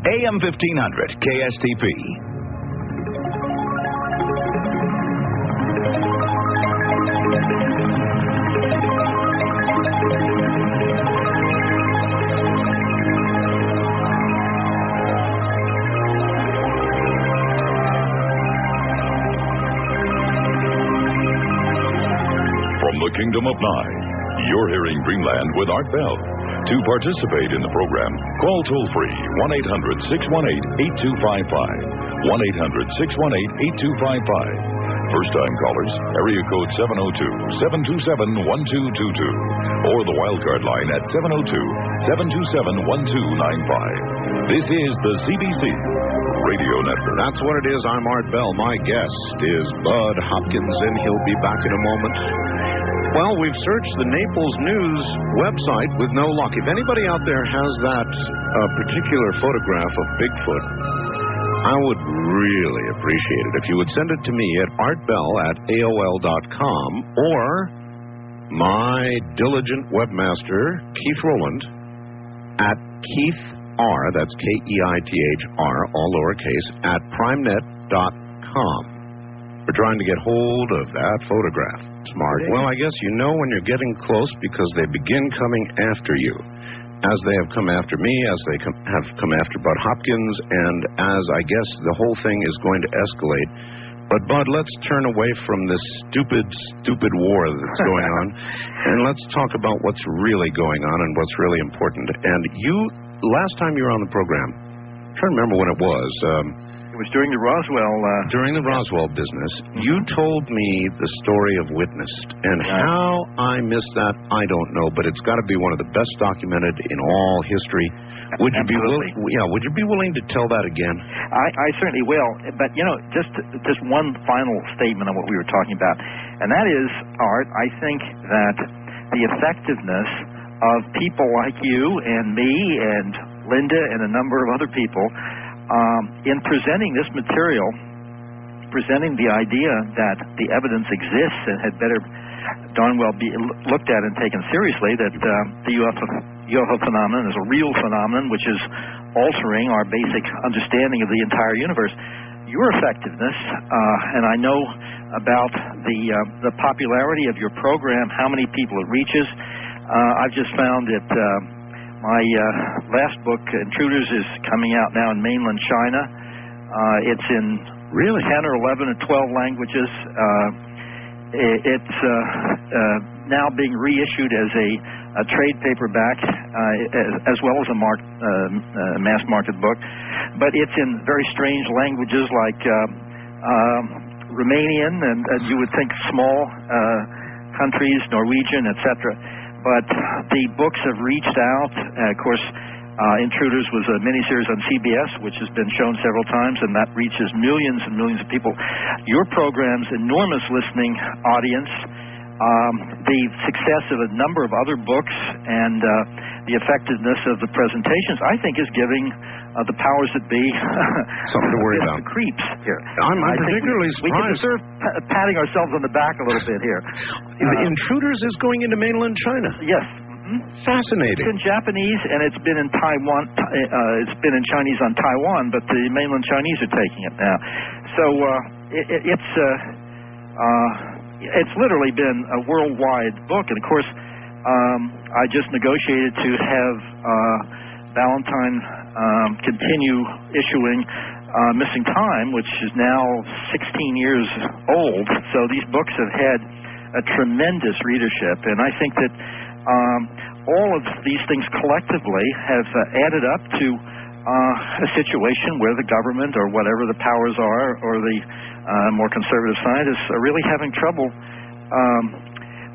AM 1500 KSTP. From the Kingdom of Nine, you're hearing Dreamland with Art Bell. To participate in the program, call toll-free 1-800-618-8255. 1-800-618-8255. First-time callers, area code 702-727-1222. Or the wildcard line at 702-727-1295. This is the CBC Radio Network. That's what it is. I'm Art Bell. My guest is Bud Hopkins, and he'll be back in a moment. Well, we've searched the Naples News website with no luck. If anybody out there has that particular photograph of Bigfoot, I would really appreciate it if you would send it to me at artbell@aol.com or my diligent webmaster, Keith Rowland, at Keith R, that's KEITHR, all lowercase, at primenet.com. We're trying to get hold of that photograph. Smart. Well, I guess you know when you're getting close because they begin coming after you, as they have come after me, as they have come after Bud Hopkins, and as I guess the whole thing is going to escalate. But, Bud, let's turn away from this stupid war that's going on, and let's talk about what's really going on and what's really important. And you, last time you were on the program, I'm trying to remember when it was. It was during the Roswell... During the Roswell business, you told me the story of Witnessed. And how I missed that, I don't know. But it's got to be one of the best documented in all history. Would you be willing? Yeah, would you be willing to tell that again? I certainly will. But, you know, just one final statement on what we were talking about. And that is, Art, I think that the effectiveness of people like you and me and Linda and a number of other people... in presenting this material, presenting the idea that the evidence exists and had better darn well be looked at and taken seriously, that the UFO phenomenon as a real phenomenon, which is altering our basic understanding of the entire universe. Your effectiveness, and I know about the popularity of your program, how many people it reaches. I've just found that my last book, Intruders, is coming out now in mainland China. It's in really 10 or 11 or 12 languages. It's now being reissued as a trade paperback, as well as a mass market book. But it's in very strange languages like Romanian, and you would think small countries, Norwegian, etc. But the books have reached out. Of course, Intruders was a miniseries on CBS, which has been shown several times, and that reaches millions and millions of people. Your program's enormous listening audience, the success of a number of other books, and the effectiveness of the presentations, I think, is giving the powers that be something to worry about. Creeps here. I'm particularly surprised. We can deserve patting ourselves on the back a little bit here. Intruders is going into mainland China. Yes. Fascinating. It's in Japanese, and it's been in Taiwan. It's been in Chinese on Taiwan, but the mainland Chinese are taking it now. So it's literally been a worldwide book. And of course, I just negotiated to have Valentine continue issuing Missing Time, which is now 16 years old. So these books have had a tremendous readership, and I think that all of these things collectively have added up to a situation where the government or whatever the powers are, or the more conservative scientists, are really having trouble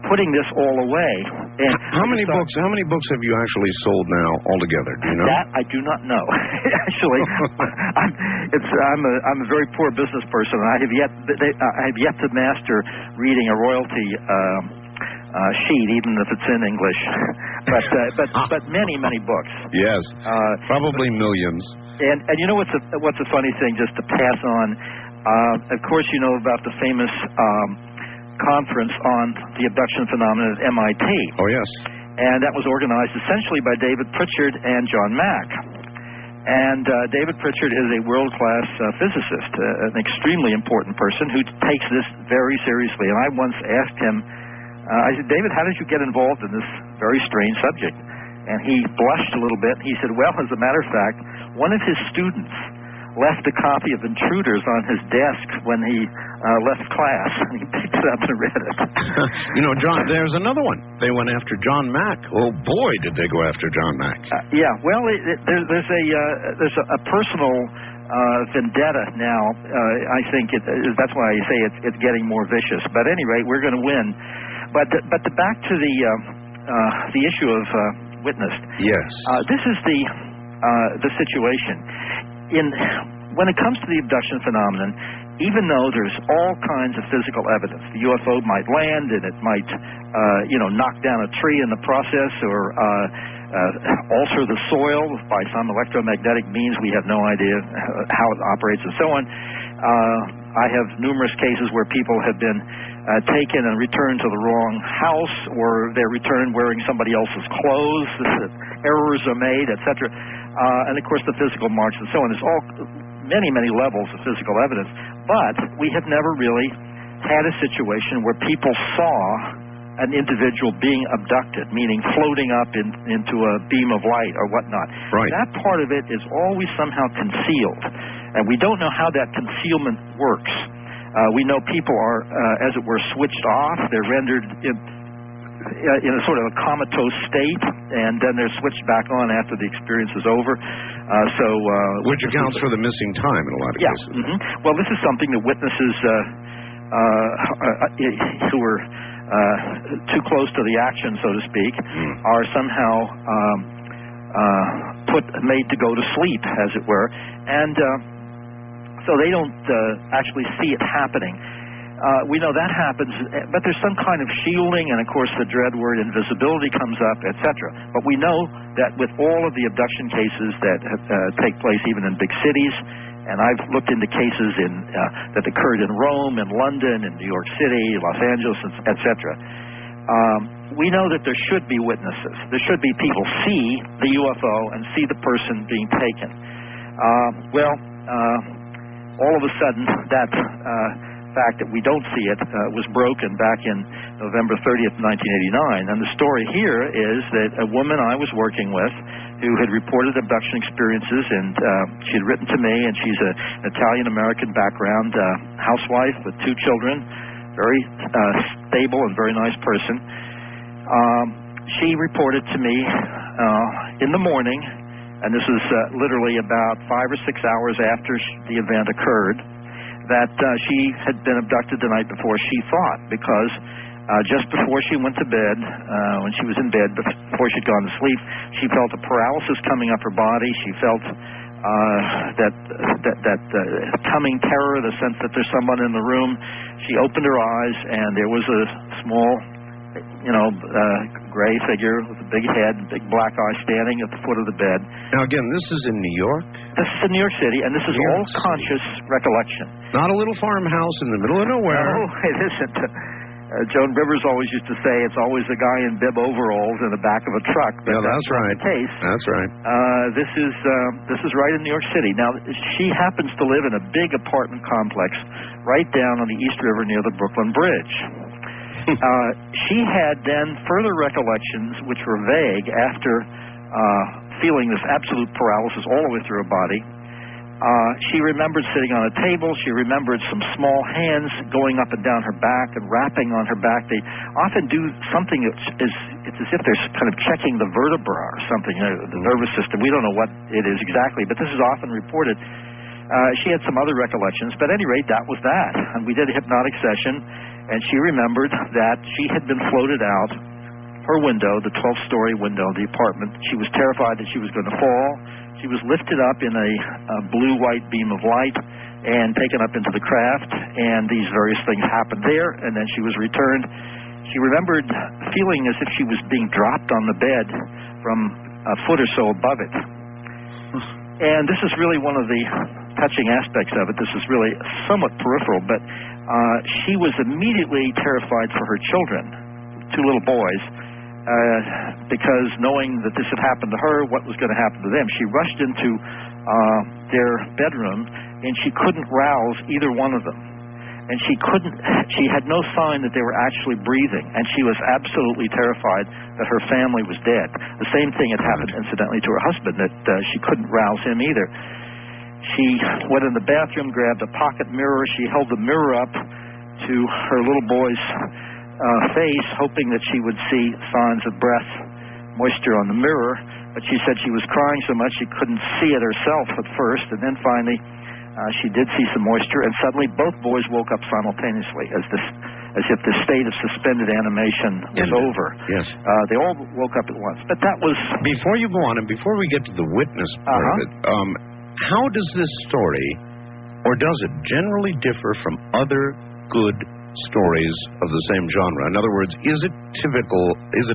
putting this all away. And how many books have you actually sold now altogether? Do you know? That I do not know. Actually, I'm a very poor business person. I have yet to master reading a royalty sheet, even if it's in English. But many books. Yes, probably millions. And you know what's a funny thing, just to pass on. Of course, you know about the famous conference on the abduction phenomenon at MIT. Oh, yes. And that was organized essentially by David Pritchard and John Mack. And David Pritchard is a world-class physicist, an extremely important person who takes this very seriously. And I once asked him, I said, David, how did you get involved in this very strange subject? And he blushed a little bit. He said, well, as a matter of fact, one of his students left a copy of Intruders on his desk when he left class, and he picked it up and read it. You know, John, there's another one. They went after John Mack. Oh, boy, did they go after John Mack. Yeah, well, there's a personal vendetta now. I think that's why I say it's getting more vicious. But at any rate, we're going to win. But back to the issue of witnessed. Yes. This is the situation. When it comes to the abduction phenomenon, even though there's all kinds of physical evidence, the UFO might land and it might, knock down a tree in the process, or alter the soil by some electromagnetic means. We have no idea how it operates and so on. I have numerous cases where people have been taken and returned to the wrong house, or they're returned wearing somebody else's clothes. Errors are made, etc. And of course the physical marks and so on. There's all many levels of physical evidence, but we have never really had a situation where people saw an individual being abducted, meaning floating up into a beam of light or whatnot. Right. That part of it is always somehow concealed, and we don't know how that concealment works. We know people are, as it were, switched off. They're rendered in a sort of a comatose state, and then they're switched back on after the experience is over. Which accounts for the missing time in a lot of cases. Mm-hmm. Well, this is something that witnesses who were too close to the action, so to speak, are somehow made to go to sleep, as it were, and so they don't actually see it happening. We know that happens, but there's some kind of shielding, and of course the dread word invisibility comes up, etc. But we know that with all of the abduction cases that take place even in big cities, and I've looked into cases that occurred in Rome, in London, in New York City, Los Angeles, etc., we know that there should be witnesses. There should be people see the UFO and see the person being taken. All of a sudden, that fact that we don't see it was broken back in November 30th, 1989. And the story here is that a woman I was working with who had reported abduction experiences, and she had written to me, and she's an Italian-American background, housewife with 2 children, very stable and very nice person. She reported to me in the morning, and this was literally about 5 or 6 hours after the event occurred, that she had been abducted the night before, she thought, because just before she went to bed, when she was in bed, before she'd gone to sleep, she felt a paralysis coming up her body. She felt that coming terror, the sense that there's someone in the room. She opened her eyes, and there was a small, gray figure with a big head and big black eyes standing at the foot of the bed. Now, again, this is in New York? This is in New York City, and this is all conscious recollection. Not a little farmhouse in the middle of nowhere. No, it isn't. Joan Rivers always used to say it's always a guy in bib overalls in the back of a truck. But that's right. The case. That's right. This is right in New York City. Now, she happens to live in a big apartment complex right down on the East River near the Brooklyn Bridge. She had then further recollections, which were vague, after feeling this absolute paralysis all the way through her body. She remembered sitting on a table. She remembered some small hands going up and down her back and wrapping on her back. They often do something it's as if they're kind of checking the vertebra or something, the nervous system. We don't know what it is exactly, but this is often reported. She had some other recollections, but at any rate, that was that. And we did a hypnotic session, and she remembered that she had been floated out her window, the 12th-story window of the apartment. She was terrified that she was going to fall. She was lifted up in a blue-white beam of light and taken up into the craft, and these various things happened there, and then she was returned. She remembered feeling as if she was being dropped on the bed from a foot or so above it. And this is really one of the touching aspects of it. This is really somewhat peripheral, but she was immediately terrified for her children, 2 little boys, because knowing that this had happened to her, what was going to happen to them. She rushed into their bedroom, and she couldn't rouse either one of them. And she had no sign that they were actually breathing, and she was absolutely terrified that her family was dead. The same thing had happened, incidentally, to her husband, that she couldn't rouse him either. She went in the bathroom, grabbed a pocket mirror. She held the mirror up to her little boy's face, hoping that she would see signs of breath, moisture on the mirror, but she said she was crying so much she couldn't see it herself at first, and then finally she did see some moisture, and suddenly both boys woke up simultaneously, as if the state of suspended animation was over. Yes. They all woke up at once. But that was... Before you go on, and before we get to the witness part of it, how does this story, or does it generally differ from other good stories of the same genre? In other words, is it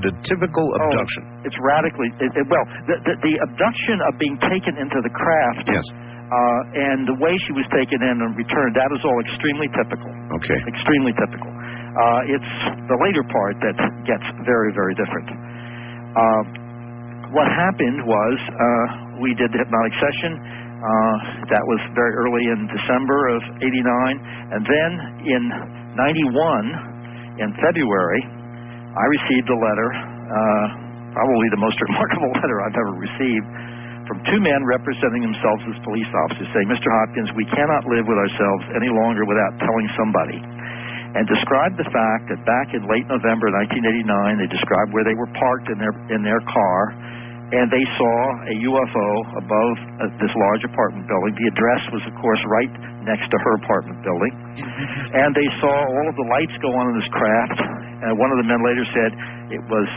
a typical abduction? It's radically... the abduction of being taken into the craft... Yes. And the way she was taken in and returned, that is all extremely typical. Okay. Extremely typical. It's the later part that gets very, very different. What happened was we did the hypnotic session. That was very early in December of '89. And then in '91, in February, I received a letter, probably the most remarkable letter I've ever received, from 2 men representing themselves as police officers, saying, "Mr. Hopkins, we cannot live with ourselves any longer without telling somebody," and described the fact that back in late November 1989, they described where they were parked in their car, and they saw a UFO above this large apartment building. The address was, of course, right next to her apartment building, and they saw all of the lights go on in this craft. One of the men later said it was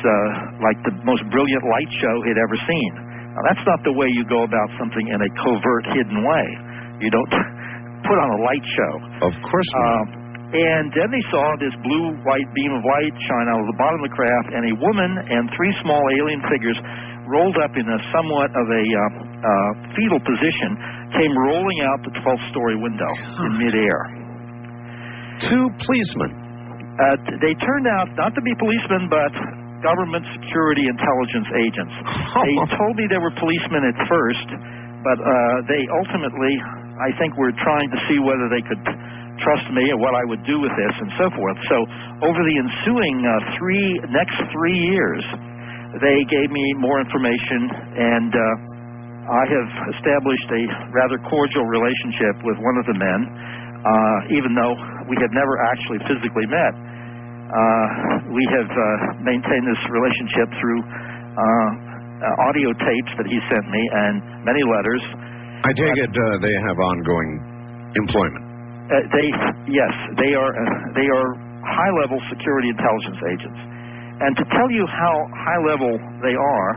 like the most brilliant light show he'd ever seen. Now, that's not the way you go about something in a covert, hidden way. You don't put on a light show. Of course not. And then they saw this blue-white beam of light shine out of the bottom of the craft, and a woman and 3 small alien figures rolled up in a somewhat of a fetal position, came rolling out the 12th-story window in midair. 2 policemen. They turned out not to be policemen, but government security intelligence agents. They told me they were policemen at first, but they ultimately, I think, were trying to see whether they could trust me or what I would do with this and so forth. So over the ensuing next 3 years, they gave me more information, and I have established a rather cordial relationship with one of the men, even though we had never actually physically met. We have maintained this relationship through audio tapes that he sent me and many letters. I take it they have ongoing employment. Yes, they are high-level security intelligence agents. And to tell you how high-level they are,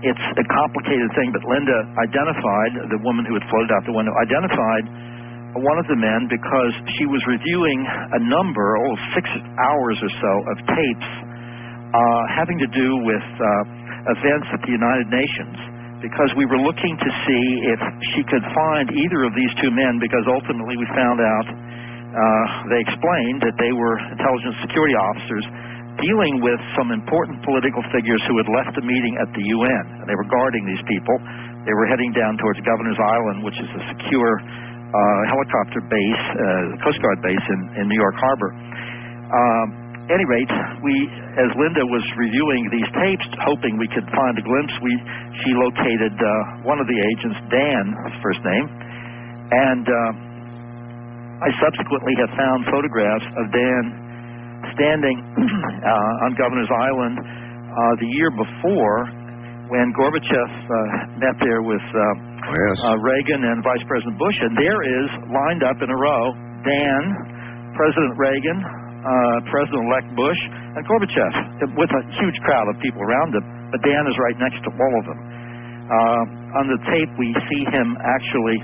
it's a complicated thing, but Linda identified, the woman who had floated out the window, identified one of the men because she was reviewing a number, 6 hours or so, of tapes having to do with events at the United Nations, because we were looking to see if she could find either of these two men, because ultimately we found out, they explained that they were intelligence security officers dealing with some important political figures who had left a meeting at the UN, and they were guarding these people. They were heading down towards Governor's Island, which is a secure helicopter base, Coast Guard base in New York Harbor. At any rate, as Linda was reviewing these tapes, hoping we could find a glimpse, she located one of the agents, Dan, his first name, and I subsequently have found photographs of Dan standing on Governor's Island the year before, when Gorbachev met there with Reagan and Vice President Bush, and there is, lined up in a row, Dan, President Reagan, President-elect Bush, and Gorbachev, with a huge crowd of people around him, but Dan is right next to all of them. On the tape, we see him actually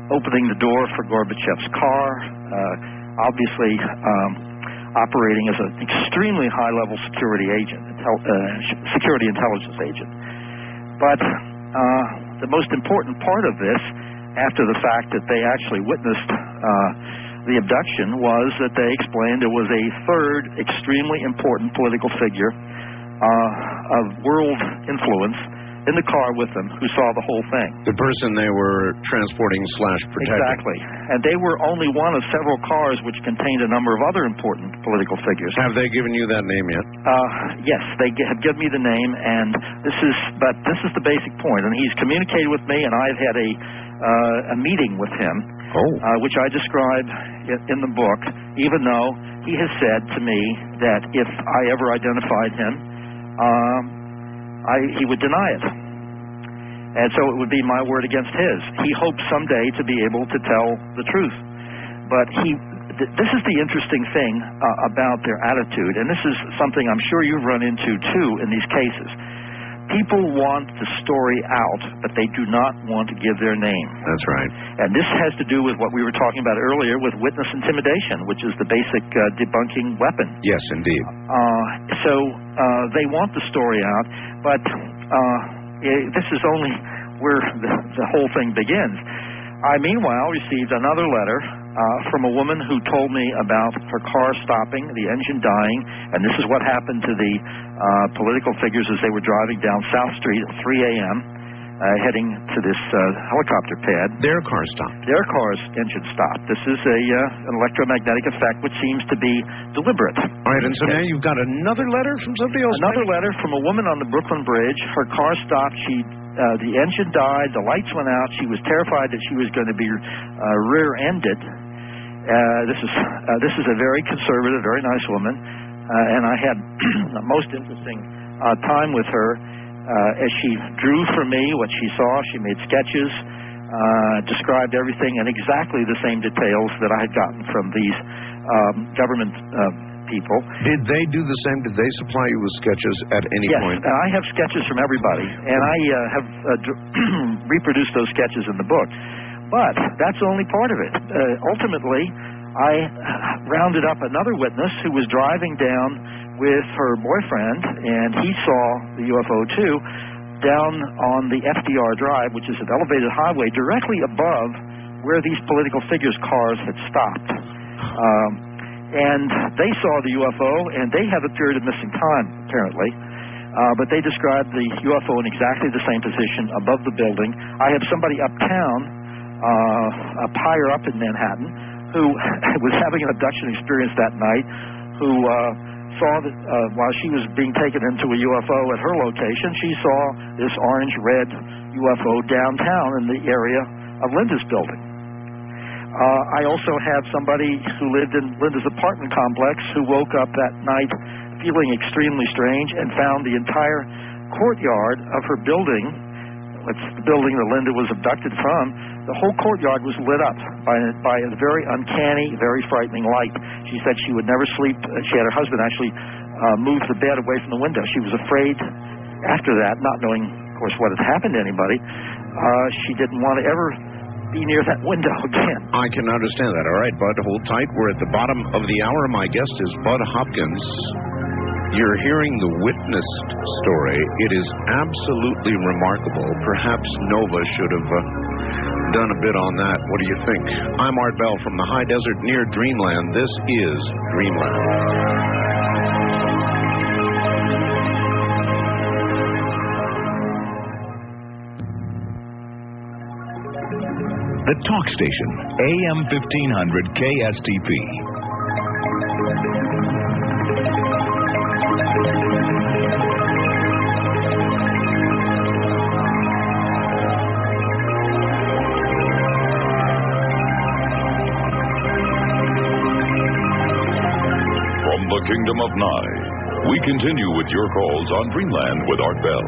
opening the door for Gorbachev's car, obviously operating as an extremely high-level security agent, security intelligence agent. But the most important part of this, after the fact that they actually witnessed the abduction, was that they explained there was a third extremely important political figure of world influence in the car with them who saw the whole thing. The person they were transporting / protecting. Exactly. And they were only one of several cars which contained a number of other important political figures. Have they given you that name yet? Yes, they have given me the name, and this is the basic point. And he's communicated with me, and I've had a meeting with him, which I describe in the book, even though he has said to me that if I ever identified him, he would deny it. And so it would be my word against his. He hopes someday to be able to tell the truth. But this is the interesting thing about their attitude, and this is something I'm sure you've run into too in these cases. People want the story out, but they do not want to give their name. That's right. And this has to do with what we were talking about earlier with witness intimidation, which is the basic debunking weapon. Yes, indeed. So they want the story out, but this is only where the whole thing begins. I, meanwhile, received another letter from a woman who told me about her car stopping, the engine dying, and this is what happened to the political figures as they were driving down South Street at 3 a.m., heading to this helicopter pad. Their car stopped. Their car's engine stopped. This is an electromagnetic effect which seems to be deliberate. All right, and so now you've got another letter from somebody else? Another letter from a woman on the Brooklyn Bridge. Her car stopped. The engine died. The lights went out. She was terrified that she was going to be rear-ended. This is a very conservative, very nice woman, and I had the most interesting time with her as she drew for me what she saw. She made sketches, described everything in exactly the same details that I had gotten from these government people. Did they do the same? Did they supply you with sketches at any point? Yes, I have sketches from everybody, and I have reproduced those sketches in the book. But that's only part of it. Ultimately, I rounded up another witness who was driving down with her boyfriend, and he saw the UFO too, down on the FDR Drive, which is an elevated highway directly above where these political figures' cars had stopped. and they saw the UFO, and they have a period of missing time, apparently. But they described the UFO in exactly the same position above the building. I have somebody uptown, up higher up in Manhattan, who was having an abduction experience that night, who saw that while she was being taken into a UFO at her location, she saw this orange-red UFO downtown in the area of Linda's building. I also have somebody who lived in Linda's apartment complex who woke up that night feeling extremely strange and found the entire courtyard of her building, it's the building that Linda was abducted from, the whole courtyard was lit up by a very uncanny, very frightening light. She said she would never sleep. She had her husband actually move the bed away from the window. She was afraid after that, not knowing, of course, what had happened to anybody. She didn't want to ever be near that window again. I can understand that. All right, Bud, hold tight. We're at the bottom of the hour. My guest is Bud Hopkins. You're hearing the witnessed story. It is absolutely remarkable. Perhaps Nova should have done a bit on that. What do you think? I'm Art Bell from the high desert near Dreamland. This is Dreamland. The talk station, AM 1500 KSTP. From the Kingdom of Nye, we continue with your calls on Dreamland with Art Bell.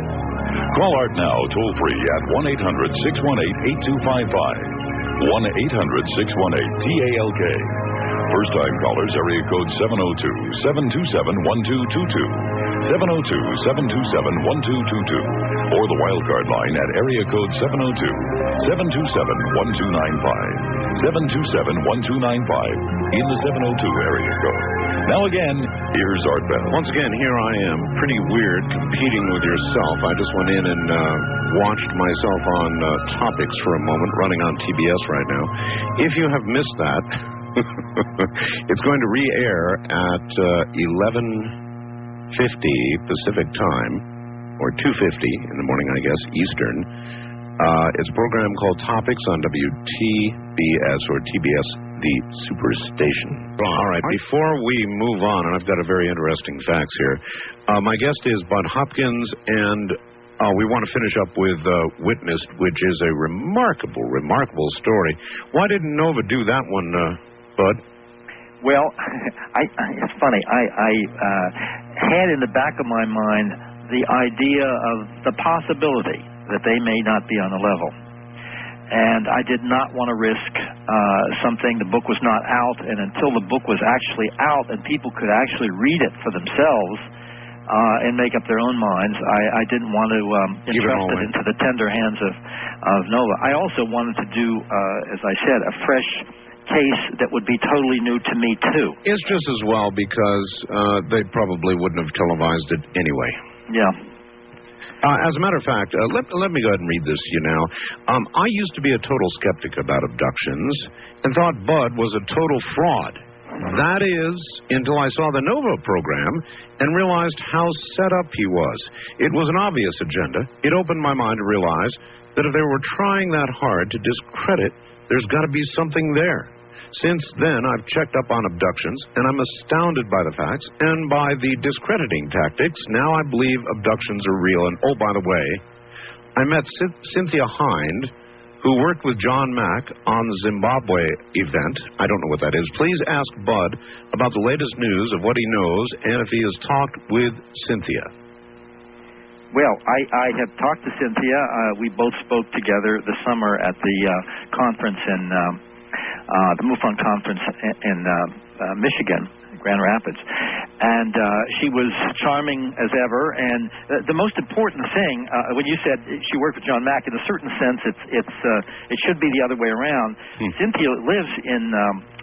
Call Art now toll-free at 1-800-618-8255. 1-800-618-TALK. First-time callers, area code 702-727-1222. 702-727-1222. Or the wildcard line at area code 702-727-1295. 727-1295 in the 702 area code. Now again, here's Art Bell. Once again, here I am. Pretty weird competing with yourself. I just went in and watched myself on Topics for a moment, running on TBS right now. If you have missed that, it's going to re-air at 11:50 Pacific time, or 2:50 in the morning, I guess, Eastern. It's a program called Topics on WTBS or TBS, the Superstation. All right, before we move on, and I've got a very interesting facts here, my guest is Bud Hopkins, and we want to finish up with Witnessed, which is a remarkable story. Why didn't Nova do that one, Bud? Well, it's funny. I had in the back of my mind the idea of the possibility that they may not be on the level. And I did not want to risk something. The book was not out, and until the book was actually out and people could actually read it for themselves and make up their own minds, I didn't want to entrust it into the tender hands of Nova. I also wanted to do, as I said, a fresh case that would be totally new to me, too. It's just as well because they probably wouldn't have televised it anyway. Yeah. As a matter of fact, let me go ahead and read this to you now. I used to be a total skeptic about abductions and thought Bud was a total fraud. That is, until I saw the Nova program and realized how set up he was. It was an obvious agenda. It opened my mind to realize that if they were trying that hard to discredit, there's got to be something there. Since then, I've checked up on abductions, and I'm astounded by the facts and by the discrediting tactics. Now I believe abductions are real. And, oh, by the way, I met Cynthia Hind, who worked with John Mack on the Zimbabwe event. I don't know what that is. Please ask Bud about the latest news of what he knows and if he has talked with Cynthia. Well, I have talked to Cynthia. We both spoke together this summer at the conference in the MUFON conference in Michigan, Grand Rapids. And she was charming as ever. And the most important thing, when you said she worked with John Mack, in a certain sense, it should be the other way around. Cynthia lives in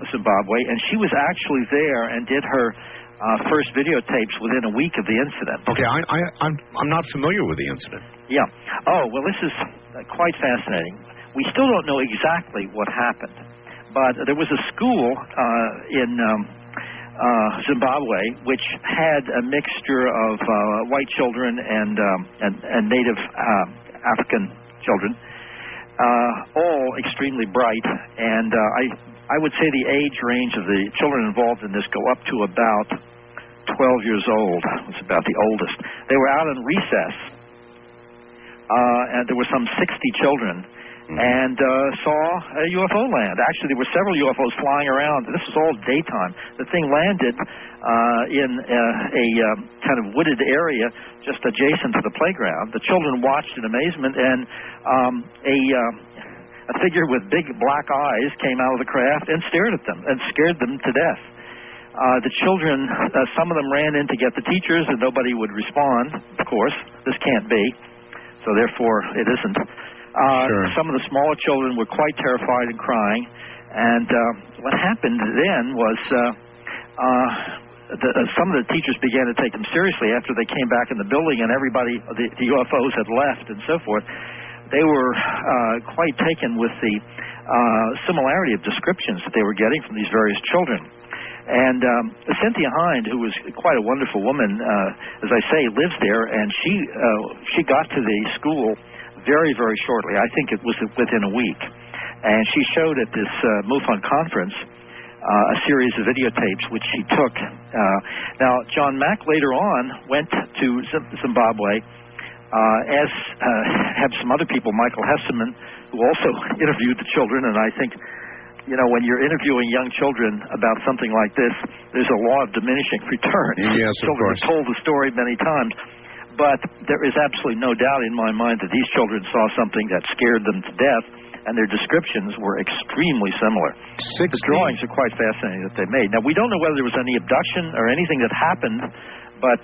Zimbabwe, and she was actually there and did her first videotapes within a week of the incident. Okay, I'm not familiar with the incident. Yeah. Oh, well, this is quite fascinating. We still don't know exactly what happened, but there was a school in Zimbabwe, which had a mixture of white children and native African children, all extremely bright. And I would say the age range of the children involved in this go up to about 12 years old. It's about the oldest. They were out on recess, and there were some 60 children, and saw a UFO land. Actually, there were several UFOs flying around. This was all daytime. The thing landed in a kind of wooded area just adjacent to the playground. The children watched in amazement, and a figure with big black eyes came out of the craft and stared at them and scared them to death. The children, some of them ran in to get the teachers, and nobody would respond. Of course, this can't be, so therefore it isn't. Sure. Some of the smaller children were quite terrified and crying, and what happened then was some of the teachers began to take them seriously after they came back in the building, and everybody, the UFOs had left and so forth. They were quite taken with the similarity of descriptions that they were getting from these various children. And Cynthia Hind, who was quite a wonderful woman, as I say, lives there, and she got to the school very, very shortly. I think it was within a week. And she showed at this MUFON conference a series of videotapes which she took. Now, John Mack later on went to Zimbabwe, as have some other people, Michael Hesseman, who also interviewed the children, and I think, you know, when you're interviewing young children about something like this, there's a law of diminishing returns. Yes, of children course. have told the story many times. But there is absolutely no doubt in my mind that these children saw something that scared them to death, and their descriptions were extremely similar. The drawings are quite fascinating that they made. Now, we don't know whether there was any abduction or anything that happened, but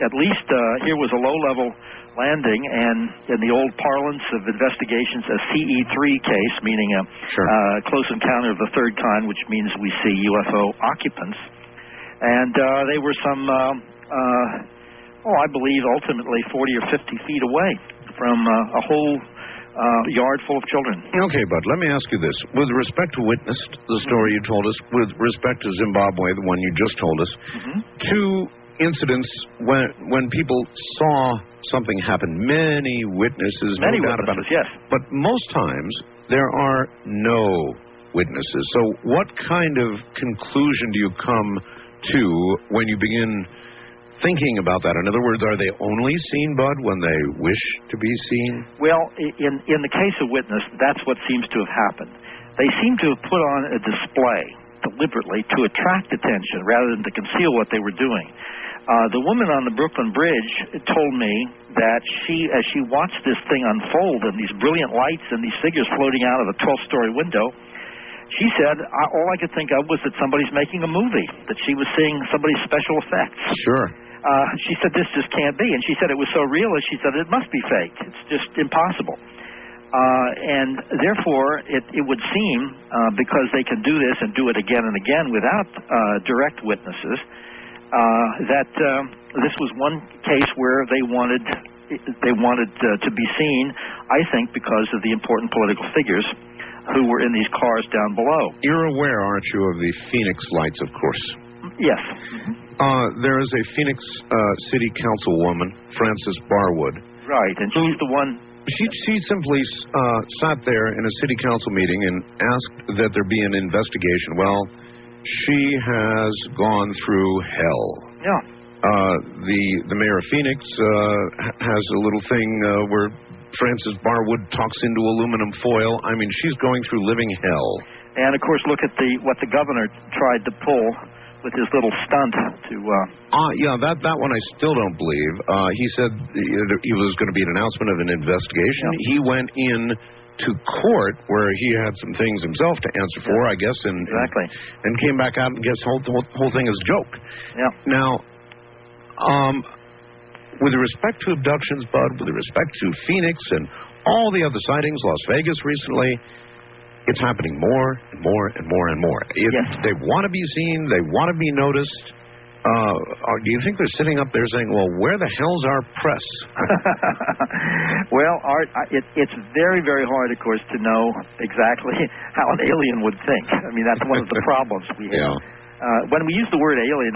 at least here was a low-level landing, and in the old parlance of investigations, a CE3 case, meaning a close encounter of the third kind, which means we see UFO occupants. And they were some... I believe ultimately 40 or 50 feet away from a whole yard full of children. Okay, Bud, let me ask you this. With respect to Witness, the story you told us, with respect to Zimbabwe, the one you just told us, two incidents when people saw something happen. Many witnesses, Many no doubt about witnesses, it. yes. But most times, there are no witnesses. So what kind of conclusion do you come to when you begin thinking about that? In other words, are they only seen, Bud, when they wish to be seen? Well, in the case of Witness, that's what seems to have happened. They seem to have put on a display deliberately to attract attention rather than to conceal what they were doing. The woman on the Brooklyn Bridge told me that as she watched this thing unfold and these brilliant lights and these figures floating out of a 12-story window, she said all I could think of was that somebody's making a movie, that she was seeing somebody's special effects. Sure. She said, this just can't be. And she said it was so real, and she said it must be fake. It's just impossible. And therefore, it would seem, because they can do this and do it again and again without direct witnesses, that this was one case where they wanted to be seen, I think, because of the important political figures who were in these cars down below. You're aware, aren't you, of the Phoenix lights, of course? Yes. There is a Phoenix City Councilwoman, Frances Barwood. Right, and she's the one... She simply sat there in a city council meeting and asked that there be an investigation. Well, she has gone through hell. Yeah. The mayor of Phoenix has a little thing where Frances Barwood talks into aluminum foil. I mean, she's going through living hell. And, of course, look at what the governor tried to pull with his little stunt to... Yeah, that one I still don't believe. He said he was going to be an announcement of an investigation. Yeah. He went in to court where he had some things himself to answer for, I guess, and came back out and guess the whole thing is a joke. Yeah. Now, with respect to abductions, Bud, with respect to Phoenix and all the other sightings, Las Vegas recently, it's happening more and more and more and more. They want to be seen. They want to be noticed. Do you think they're sitting up there saying, well, where the hell's our press? Well, Art, it's very, very hard, of course, to know exactly how an alien would think. I mean, that's one of the problems we have. when we use the word alien,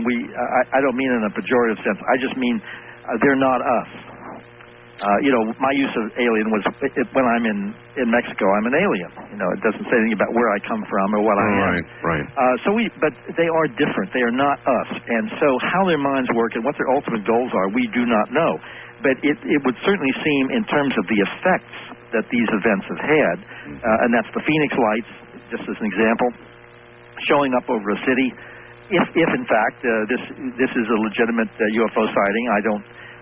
I don't mean in a pejorative sense. I just mean they're not us. My use of alien was when I'm in Mexico, I'm an alien. It doesn't say anything about where I come from or what I am. Right. But they are different. They are not us. And so how their minds work and what their ultimate goals are, we do not know. But it would certainly seem, in terms of the effects that these events have had, and that's the Phoenix lights, just as an example, showing up over a city. If in fact this is a legitimate UFO sighting,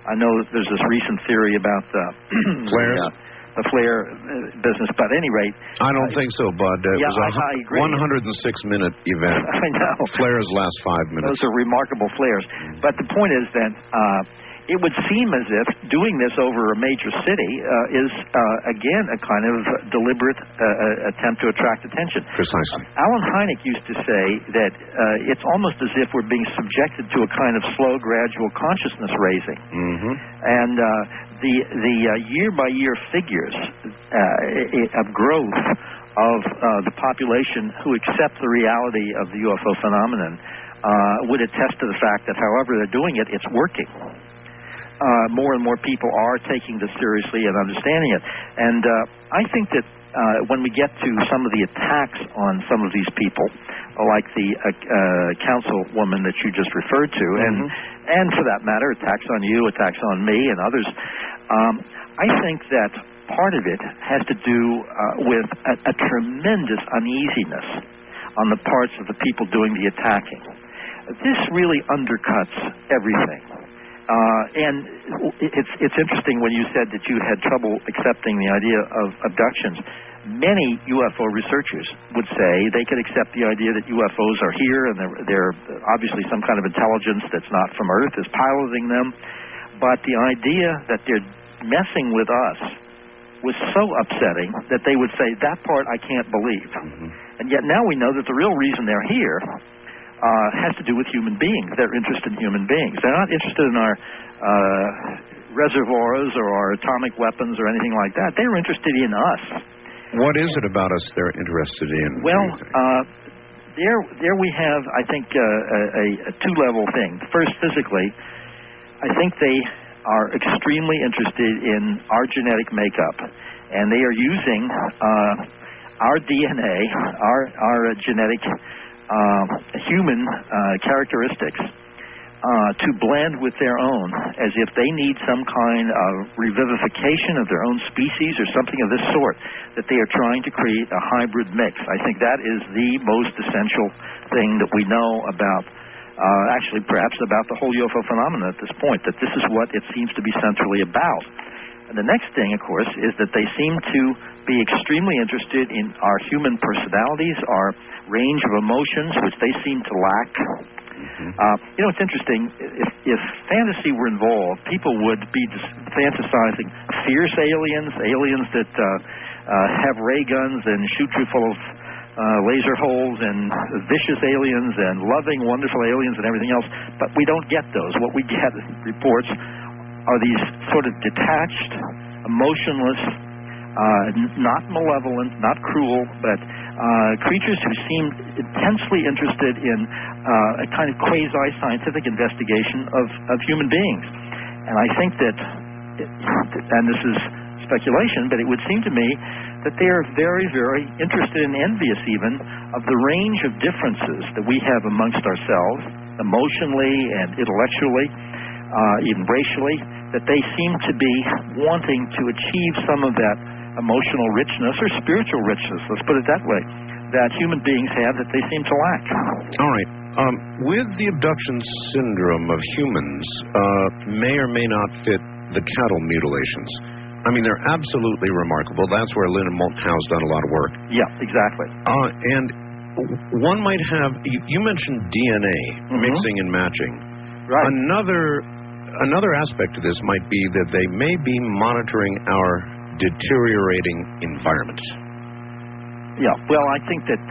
I know there's this recent theory about flares. The flare business, but at any rate... I don't think so, Bud. It was a 106-minute event. I know. Flares last 5 minutes. Those are remarkable flares. But the point is that it would seem as if doing this over a major city is, again, a kind of deliberate attempt to attract attention. Precisely. Alan Hynek used to say that it's almost as if we're being subjected to a kind of slow, gradual consciousness raising. Mm-hmm. And the year-by-year figures of growth of the population who accept the reality of the UFO phenomenon would attest to the fact that however they're doing it, it's working. More and more people are taking this seriously and understanding it. And I think that when we get to some of the attacks on some of these people, like the councilwoman that you just referred to, and for that matter, attacks on you, attacks on me, and others, I think that part of it has to do with a tremendous uneasiness on the parts of the people doing the attacking. This really undercuts everything. And it's interesting when you said that you had trouble accepting the idea of abductions. Many UFO researchers would say they could accept the idea that UFOs are here and they're obviously some kind of intelligence that's not from Earth is piloting them. But the idea that they're messing with us was so upsetting that they would say, that part I can't believe. And yet now we know that the real reason they're here has to do with human beings. They're interested in human beings. They're not interested in our reservoirs or our atomic weapons or anything like that. They're interested in us. What is it about us they're interested in? Well, there we have, I think, a two-level thing. First, physically, I think they are extremely interested in our genetic makeup, and they are using our DNA, our genetic human characteristics to blend with their own, as if they need some kind of revivification of their own species or something of this sort, that they are trying to create a hybrid mix. I think that is the most essential thing that we know about, actually perhaps about the whole UFO phenomenon at this point, that this is what it seems to be centrally about. And the next thing, of course, is that they seem to be extremely interested in our human personalities, our range of emotions, which they seem to lack. It's interesting. If fantasy were involved, people would be fantasizing fierce aliens that have ray guns and shoot you full of laser holes, and vicious aliens and loving, wonderful aliens and everything else. But we don't get those. What we get in reports are these sort of detached, emotionless, not malevolent, not cruel, but creatures who seem intensely interested in a kind of quasi-scientific investigation of human beings. And I think that, and this is speculation, but it would seem to me that they are very, very interested and envious even of the range of differences that we have amongst ourselves, emotionally and intellectually, even racially, that they seem to be wanting to achieve some of that emotional richness or spiritual richness, let's put it that way, that human beings have that they seem to lack. All right. With the abduction syndrome of humans, may or may not fit the cattle mutilations. I mean, they're absolutely remarkable. That's where Lynn Moulton's done a lot of work. Yeah, exactly. And one might have, you mentioned DNA, mixing and matching. Right. Another aspect of this might be that they may be monitoring our deteriorating environment. Yeah, well, I think that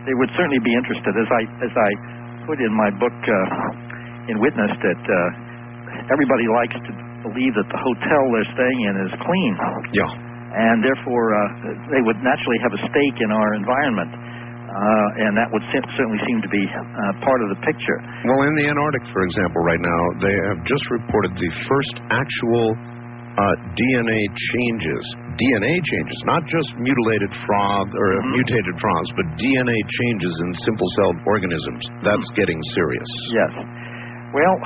they would certainly be interested. As I put in my book in Witness, that everybody likes to believe that the hotel they're staying in is clean. Yeah. And therefore, they would naturally have a stake in our environment. and that would certainly seem to be part of the picture. Well, in the Antarctic, for example, right now, they have just reported the first actual DNA changes, not just mutilated frog or mutated frogs, but DNA changes in simple-celled organisms. That's getting serious. Yes. Well,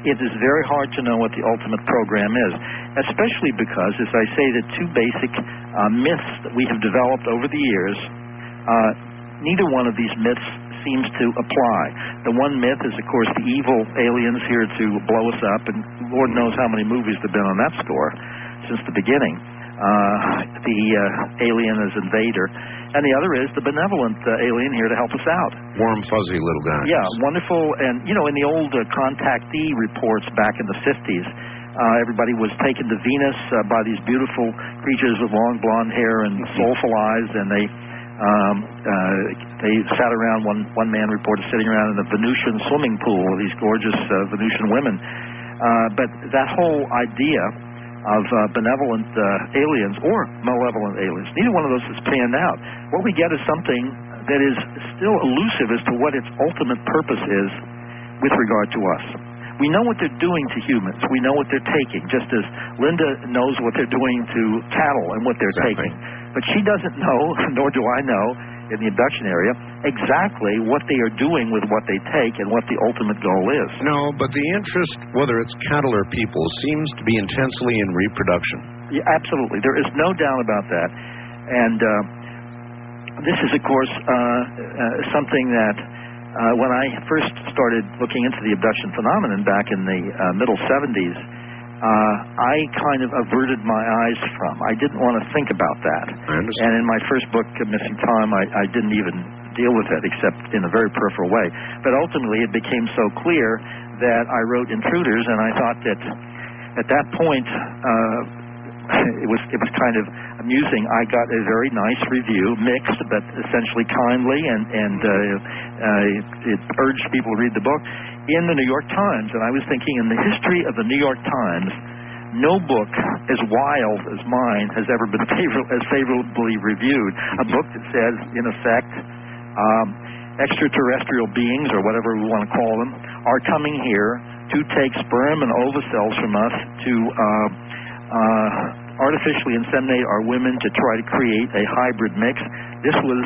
it is very hard to know what the ultimate program is, especially because, as I say, the two basic myths that we have developed over the years, neither one of these myths seems to apply. The one myth is, of course, the evil aliens here to blow us up, and Lord knows how many movies there have been on that score since the beginning. The alien as invader, and the other is the benevolent alien here to help us out. Warm, fuzzy little guy. Yeah, wonderful. And, in the old contactee reports back in the 50s, everybody was taken to Venus by these beautiful creatures with long blonde hair and soulful eyes, and they sat around, one man reported sitting around in the Venusian swimming pool with these gorgeous Venusian women. But that whole idea of benevolent aliens or malevolent aliens, neither one of those has panned out. What we get is something that is still elusive as to what its ultimate purpose is with regard to us. We know what they're doing to humans. We know what they're taking, just as Linda knows what they're doing to cattle and what they're taking. But she doesn't know, nor do I know, in the abduction area, exactly what they are doing with what they take and what the ultimate goal is. No, but the interest, whether it's cattle or people, seems to be intensely in reproduction. Yeah, absolutely. There is no doubt about that. And this is, of course, something that when I first started looking into the abduction phenomenon back in the middle 70s, I kind of averted my eyes from. I didn't want to think about that. I understand. And in my first book, Missing Time, I didn't even deal with it except in a very peripheral way. But ultimately, it became so clear that I wrote Intruders, and I thought that at that point, it was kind of amusing. I got a very nice review, mixed but essentially kindly, and it urged people to read the book in the New York Times. And I was thinking, in the history of the New York Times, no book as wild as mine has ever been favorably reviewed. A book that says, in effect, extraterrestrial beings, or whatever we want to call them, are coming here to take sperm and ova cells from us to artificially inseminate our women to try to create a hybrid mix. This was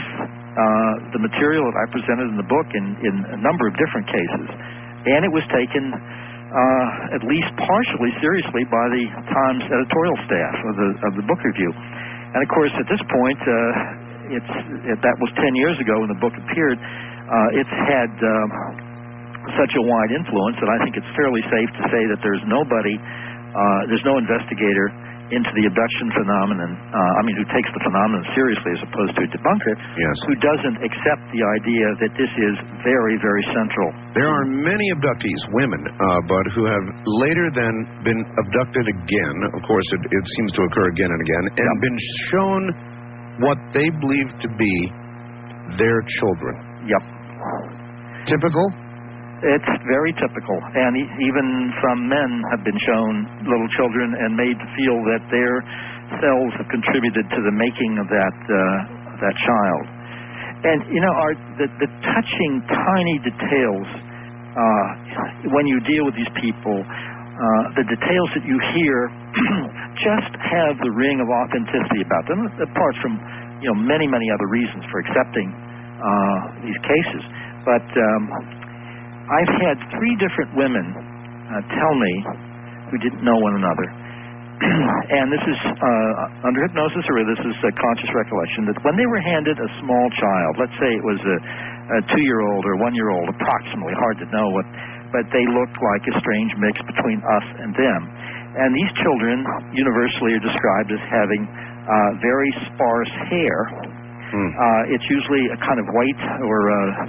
the material that I presented in the book in a number of different cases. And it was taken at least partially seriously by the Times editorial staff of the book review. And of course, at this point, that was 10 years ago when the book appeared. It's had such a wide influence that I think it's fairly safe to say that there's no investigator into the abduction phenomenon, who takes the phenomenon seriously as opposed to a debunker, who doesn't accept the idea that this is very, very central. There are many abductees, women, but who have later then been abducted again. Of course, it seems to occur again and again, and been shown what they believe to be their children. Yep. Typical? It's very typical, and even some men have been shown little children and made to feel that their cells have contributed to the making of that child. And the touching, tiny details when you deal with these people, the details that you hear just have the ring of authenticity about them, apart from many, many other reasons for accepting these cases. But I've had 3 different women tell me, who didn't know one another, and this is under hypnosis, or this is a conscious recollection, that when they were handed a small child, let's say it was a 2-year-old or 1-year-old, approximately, hard to know, but they looked like a strange mix between us and them. And these children universally are described as having very sparse hair. It's usually a kind of white or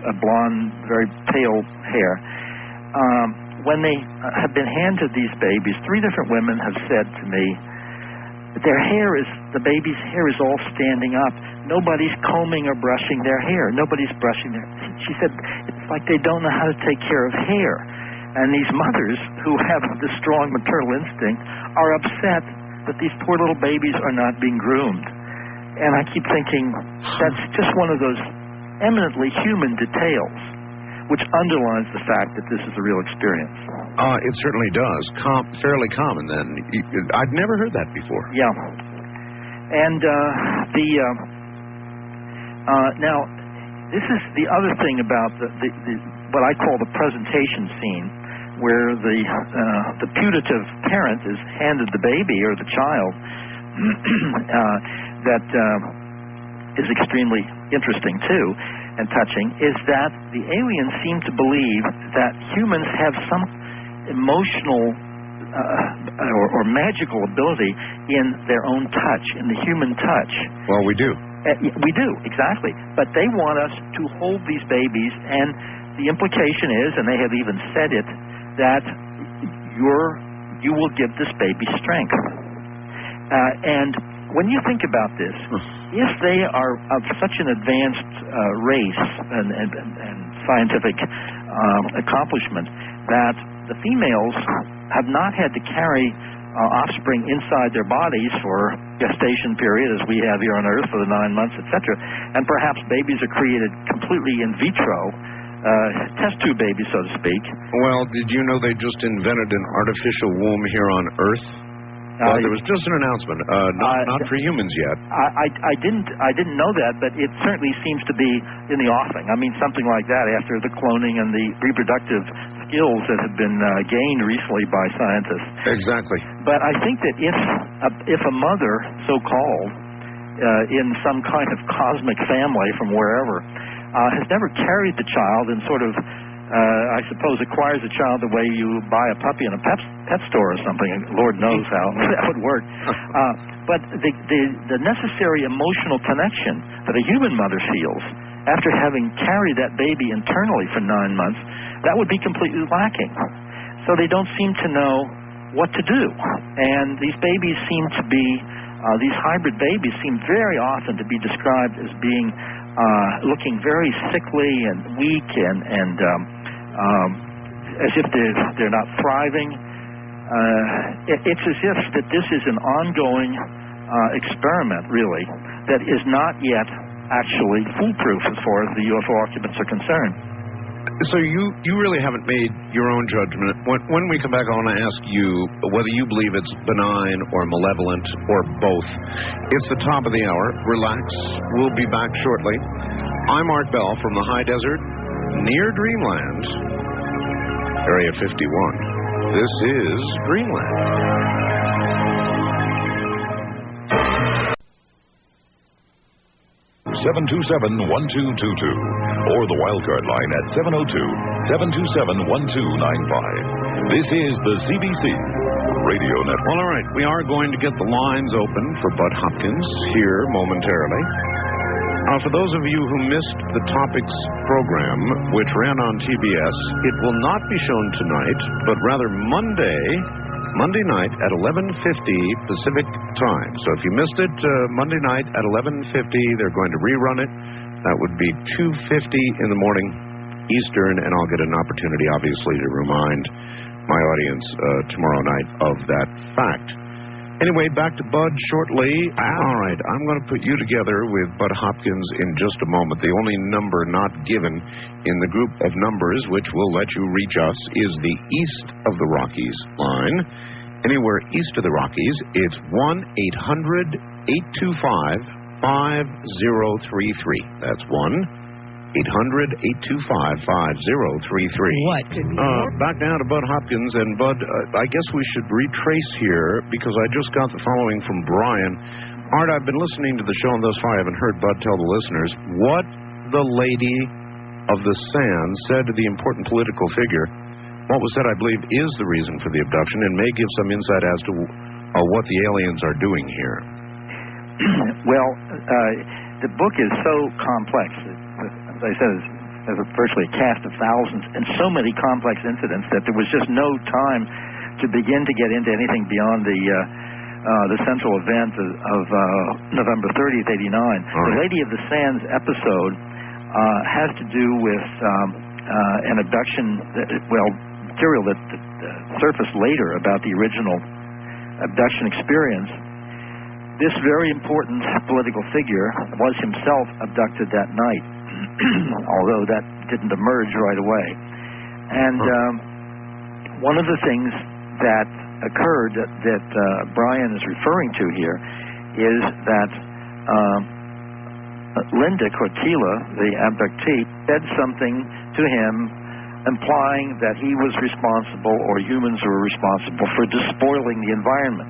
a blonde, very pale hair. When they have been handed these babies, 3 different women have said to me that the baby's hair is all standing up. Nobody's combing or brushing their hair. Nobody's brushing their... She said, it's like they don't know how to take care of hair. And these mothers, who have this strong maternal instinct, are upset that these poor little babies are not being groomed. And I keep thinking, that's just one of those eminently human details, which underlines the fact that this is a real experience. It certainly does. Fairly common, then. I'd never heard that before. Yeah. And now, this is the other thing about the what I call the presentation scene, where the putative parent is handed the baby or the child that is extremely interesting, too, and touching, is that the aliens seem to believe that humans have some emotional or magical ability in their own touch, in the human touch. Well, we do. We do, exactly. But they want us to hold these babies, and the implication is, and they have even said it, that you will give this baby strength. And when you think about this, if they are of such an advanced race and scientific accomplishment that the females have not had to carry offspring inside their bodies for gestation period, as we have here on Earth for the 9 months, etc., and perhaps babies are created completely in vitro, test tube babies, so to speak. Well, did you know they just invented an artificial womb here on Earth? There was just an announcement, not for humans yet. I didn't know that, but it certainly seems to be in the offing. I mean, something like that after the cloning and the reproductive skills that have been gained recently by scientists. Exactly. But I think that if a mother, so-called, in some kind of cosmic family from wherever, has never carried the child and sort of, I suppose, acquires a child the way you buy a puppy in a pet store or something. Lord knows how that would work. But the necessary emotional connection that a human mother feels after having carried that baby internally for 9 months, that would be completely lacking. So they don't seem to know what to do. And these babies seem to be, these hybrid babies seem very often to be described as being looking very sickly and weak and as if they're not thriving. It's as if that this is an ongoing experiment, really, that is not yet actually foolproof as far as the UFO occupants are concerned. So you really haven't made your own judgment. When we come back, I want to ask you whether you believe it's benign or malevolent or both. It's the top of the hour. Relax. We'll be back shortly. I'm Art Bell from the high desert near Dreamland, Area 51. This is Dreamland. 727-1222 or the wildcard line at 702-727-1295. This is the CBC Radio Network. Well, all right. We are going to get the lines open for Bud Hopkins here momentarily. For those of you who missed the Topics program, which ran on TBS, it will not be shown tonight, but rather Monday night at 11:50 Pacific time. So if you missed it Monday night at 11:50, they're going to rerun it. That would be 2:50 in the morning Eastern, and I'll get an opportunity, obviously, to remind my audience tomorrow night of that fact. Anyway, back to Bud shortly. All right, I'm going to put you together with Bud Hopkins in just a moment. The only number not given in the group of numbers which will let you reach us is the East of the Rockies line. Anywhere east of the Rockies, it's 1-800-825-5033. That's 1-800-825-5033. What? Back now to Bud Hopkins. And Bud, I guess we should retrace here because I just got the following from Brian. Art, I've been listening to the show and thus far I haven't heard Bud tell the listeners what the Lady of the Sands said to the important political figure. What was said, I believe, is the reason for the abduction and may give some insight as to what the aliens are doing here. Well, the book is so complex. As I said, there's virtually a cast of thousands and so many complex incidents that there was just no time to begin to get into anything beyond the central event of November 30th, 89. The Lady of the Sands episode has to do with an abduction, material that surfaced later about the original abduction experience. This very important political figure was himself abducted that night. although that didn't emerge right away. And one of the things that occurred that Brian is referring to here is that Linda Cortila, the abductee, said something to him implying that he was responsible, or humans were responsible, for despoiling the environment.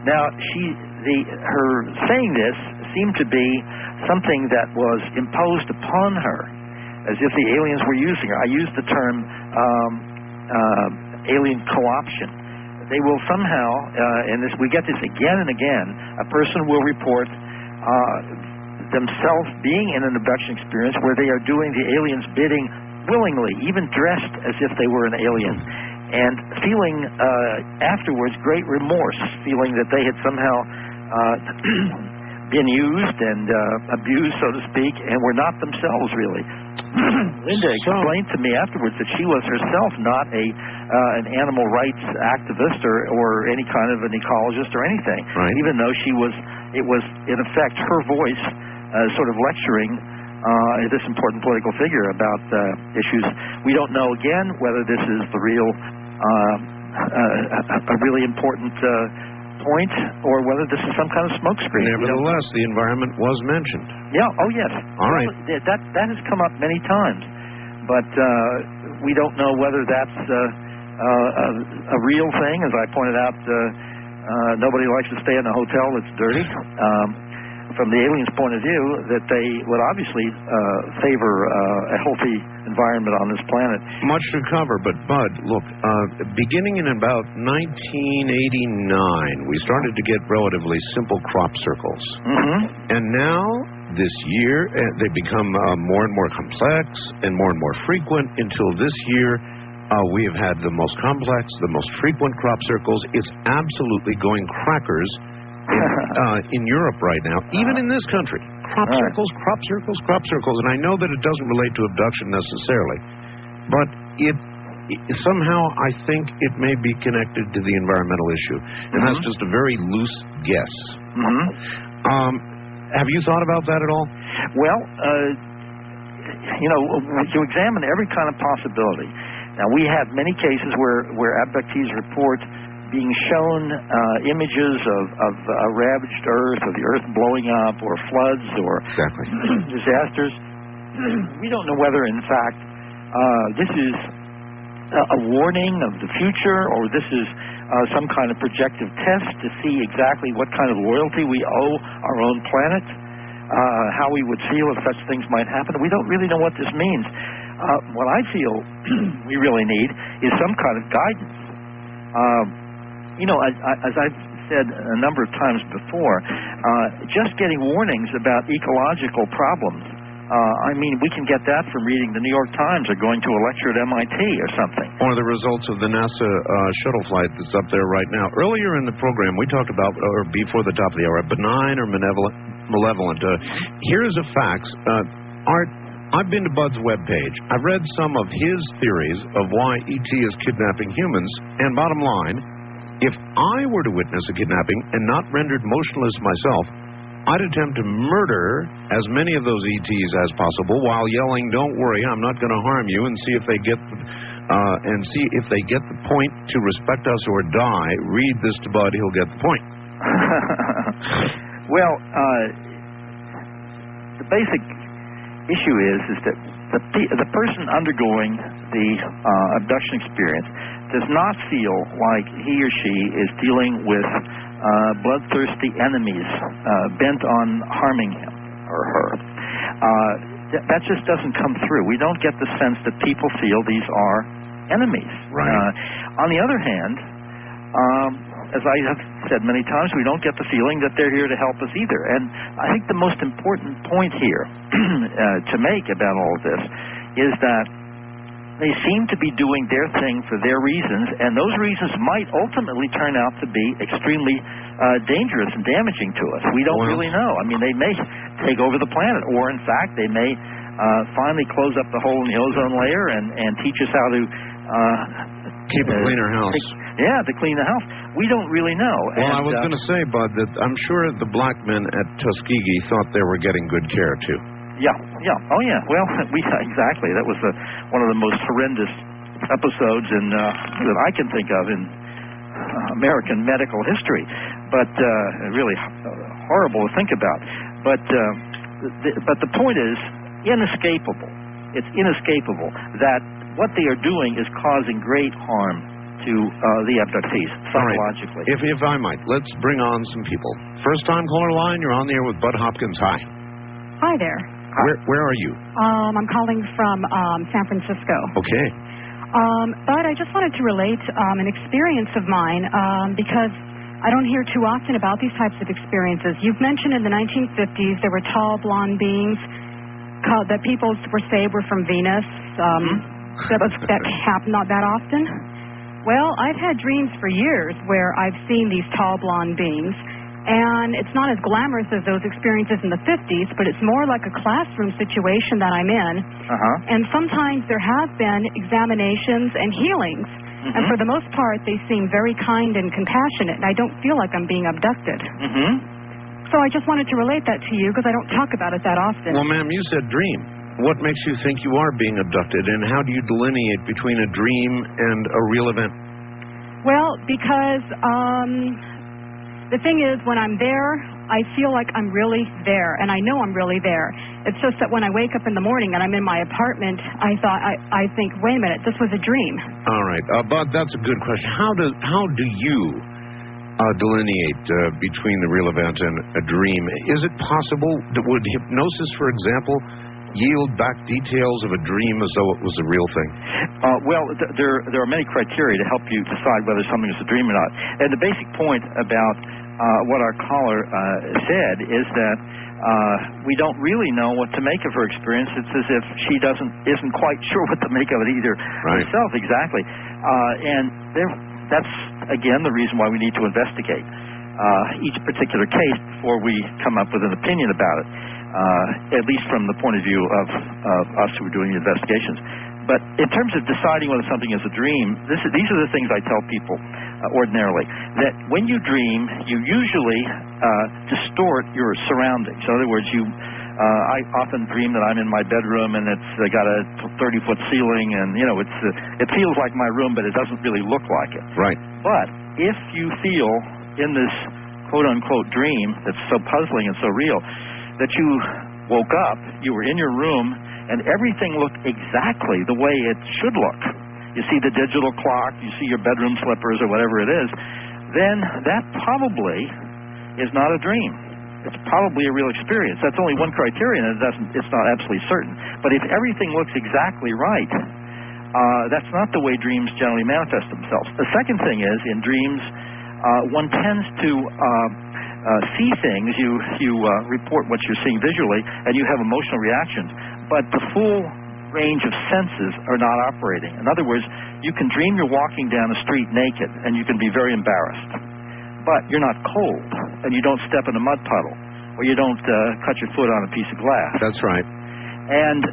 Now, her saying this seemed to be something that was imposed upon her, as if the aliens were using her. I used the term alien co-option. They will somehow, and this, we get this again and again, a person will report themselves being in an abduction experience where they are doing the alien's bidding willingly, even dressed as if they were an alien, and feeling afterwards great remorse, feeling that they had somehow been used and abused, so to speak, and were not themselves, really. Linda explained to me afterwards that she was herself not an animal rights activist or any kind of an ecologist or anything, even though it was in effect her voice sort of lecturing this important political figure about issues. We don't know, again, whether this is the real, a really important point, or whether this is some kind of smokescreen. Nevertheless, the environment was mentioned. Yeah, oh yes. All right. That has come up many times, but we don't know whether that's a real thing. As I pointed out, nobody likes to stay in a hotel that's dirty. From the aliens' point of view, that they would obviously favor a healthy environment on this planet. Much to cover, but Bud, look, beginning in about 1989, we started to get relatively simple crop circles. And now, this year, they become more and more complex and more frequent until this year. We have had the most complex, the most frequent crop circles. It's absolutely going crackers in Europe right now, even in this country. Crop circles. And I know that it doesn't relate to abduction necessarily, but it somehow I think it may be connected to the environmental issue, and that's just a very loose guess. Have you thought about that at all? Well, you examine every kind of possibility. Now, we have many cases where abductees report being shown images of a ravaged Earth, or the Earth blowing up, or floods, or disasters. We don't know whether, in fact, this is a warning of the future, or this is some kind of projective test to see exactly what kind of loyalty we owe our own planet, how we would feel if such things might happen. We don't really know what this means. What I feel we really need is some kind of guidance. As I've said a number of times before, just getting warnings about ecological problems, we can get that from reading the New York Times or going to a lecture at MIT or something. Or the results of the NASA shuttle flight that's up there right now. Earlier in the program, we talked about, or before the top of the hour, benign or malevolent. Here's the facts. Art, I've been to Bud's webpage. I've read some of his theories of why ET is kidnapping humans, and bottom line, if I were to witness a kidnapping and not rendered motionless myself, I'd attempt to murder as many of those ETs as possible while yelling, "Don't worry, I'm not going to harm you," and see if they get the point to respect us or die. Read this to Bud; he'll get the point. Well, the basic issue is that the person undergoing the abduction experience does not feel like he or she is dealing with bloodthirsty enemies bent on harming him or her. That just doesn't come through. We don't get the sense that people feel these are enemies. On the other hand, as I have said many times, we don't get the feeling that they're here to help us either. And I think the most important point here to make about all of this is that they seem to be doing their thing for their reasons, and those reasons might ultimately turn out to be extremely dangerous and damaging to us. We don't really know. They may take over the planet, or in fact, they may finally close up the hole in the ozone layer and teach us how to keep a cleaner house. To clean the house. We don't really know. Well, I was going to say, Bud, that I'm sure the black men at Tuskegee thought they were getting good care, too. Yeah. Oh, yeah. Well, exactly. That was one of the most horrendous episodes that I can think of in American medical history. But really horrible to think about. But the point is inescapable. It's inescapable that what they are doing is causing great harm to the abductees psychologically. Right. If I might, let's bring on some people. First time caller line, you're on the air with Bud Hopkins. Hi. Hi there. Where are you? I'm calling from San Francisco. Okay. But I just wanted to relate an experience of mine because I don't hear too often about these types of experiences. You've mentioned in the 1950s there were tall blonde beings that people were say were from Venus. That happened not that often. Well, I've had dreams for years where I've seen these tall blonde beings, and it's not as glamorous as those experiences in the 50s, but it's more like a classroom situation that I'm in. And sometimes there have been examinations and healings, and for the most part, they seem very kind and compassionate, and I don't feel like I'm being abducted. So I just wanted to relate that to you because I don't talk about it that often. Well, ma'am, you said dream. What makes you think you are being abducted, and how do you delineate between a dream and a real event? Well, because the thing is, when I'm there, I feel like I'm really there, and I know I'm really there. It's just that when I wake up in the morning and I'm in my apartment, I think, wait a minute, this was a dream. All right, Bud, that's a good question. How do you delineate between the real event and a dream? Is it possible that would hypnosis, for example, yield back details of a dream as though it was a real thing? Well, there are many criteria to help you decide whether something is a dream or not. And the basic point about what our caller said is that we don't really know what to make of her experience. It's as if she isn't quite sure what to make of it either herself. Exactly. And that's, again, the reason why we need to investigate each particular case before we come up with an opinion about it. At least from the point of view of us who are doing the investigations. But in terms of deciding whether something is a dream, these are the things I tell people ordinarily. That when you dream, you usually distort your surroundings. In other words, I often dream that I'm in my bedroom and it's got a 30-foot ceiling, and it feels like my room, but it doesn't really look like it. Right. But if you feel in this quote-unquote dream that's so puzzling and so real, that you woke up, you were in your room, and everything looked exactly the way it should look. You see the digital clock, you see your bedroom slippers or whatever it is, then that probably is not a dream. It's probably a real experience. That's only one criterion, and it's not absolutely certain. But if everything looks exactly right, that's not the way dreams generally manifest themselves. The second thing is, in dreams, one tends to see things, you report what you're seeing visually, and you have emotional reactions, but the full range of senses are not operating. In other words, you can dream you're walking down the street naked, and you can be very embarrassed, but you're not cold, and you don't step in a mud puddle, or you don't cut your foot on a piece of glass. That's right. And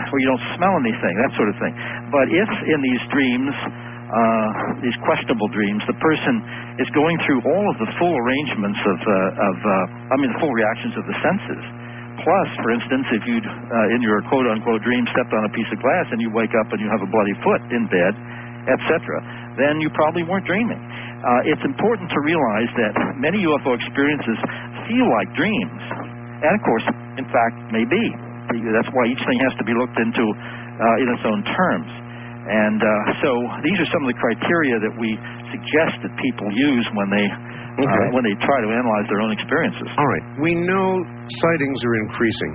or you don't smell anything, that sort of thing. But if in these dreams, these questionable dreams, the person is going through all of the full arrangements the full reactions of the senses. Plus, for instance, if you in your quote-unquote dream stepped on a piece of glass and you wake up and you have a bloody foot in bed, etc., then you probably weren't dreaming. It's important to realize that many UFO experiences feel like dreams, and of course, in fact, may be. That's why each thing has to be looked into in its own terms. And so these are some of the criteria that we suggest that people use when they try to analyze their own experiences. All right. We know sightings are increasing.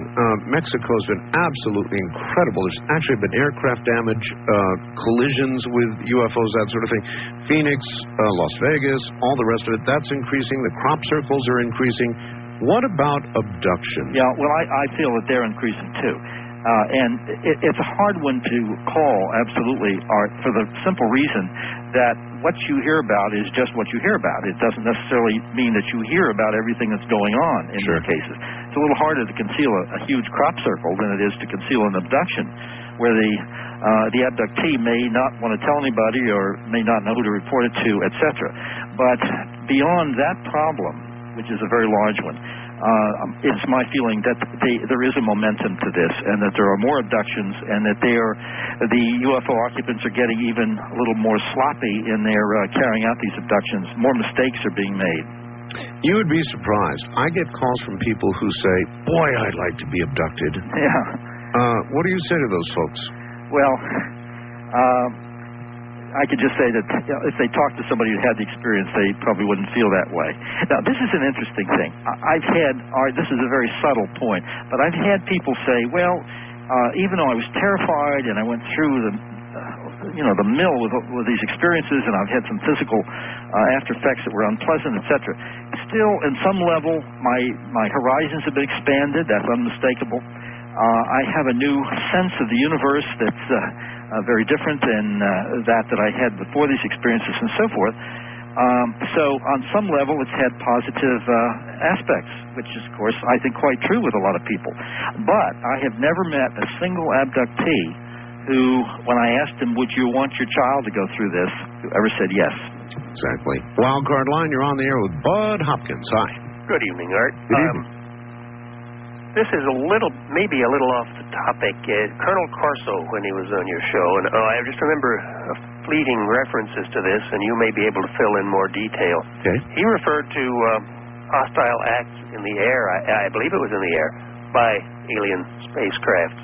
Mexico's been absolutely incredible. There's actually been aircraft damage, collisions with UFOs, that sort of thing. Phoenix, Las Vegas, all the rest of it, that's increasing. The crop circles are increasing. What about abduction? Yeah, well, I feel that they're increasing too. And it's a hard one to call, absolutely, Art, for the simple reason that what you hear about is just what you hear about. It doesn't necessarily mean that you hear about everything that's going on in these cases. It's a little harder to conceal a huge crop circle than it is to conceal an abduction, where the abductee may not want to tell anybody or may not know who to report it to, etc. But beyond that problem, which is a very large one, it's my feeling that there is a momentum to this, and that there are more abductions, and that the UFO occupants are getting even a little more sloppy in their carrying out these abductions. More mistakes are being made. You would be surprised. I get calls from people who say, boy, I'd like to be abducted. Yeah. What do you say to those folks? Well, I could just say that if they talked to somebody who had the experience, they probably wouldn't feel that way. Now, this is an interesting thing. This is a very subtle point, but I've had people say, well, even though I was terrified and I went through the mill with these experiences, and I've had some physical after effects that were unpleasant, etc. Still, in some level, my horizons have been expanded. That's unmistakable. I have a new sense of the universe that's very different than that I had before these experiences and so forth. So on some level, it's had positive aspects, which is, of course, I think quite true with a lot of people. But I have never met a single abductee who, when I asked him, would you want your child to go through this, who ever said yes. Exactly. Wildcard Line, you're on the air with Bud Hopkins. Hi. Good evening, Art. Good evening. This is maybe a little off the topic. Colonel Corso, when he was on your show, and I just remember fleeting references to this, and you may be able to fill in more detail. Okay. He referred to hostile acts in the air, I believe it was in the air, by alien spacecraft.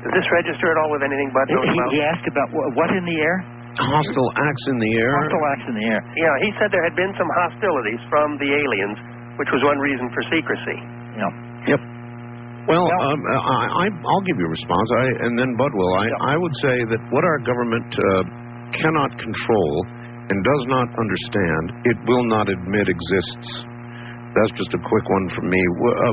Does this register at all with anything Bud knows about? He asked about what in the air? Hostile acts in the air? Hostile acts in the air. Yeah, he said there had been some hostilities from the aliens, which was one reason for secrecy. Yeah. Yep. Well, I'll give you a response, and then Bud will. I would say that what our government cannot control and does not understand, it will not admit exists. That's just a quick one from me.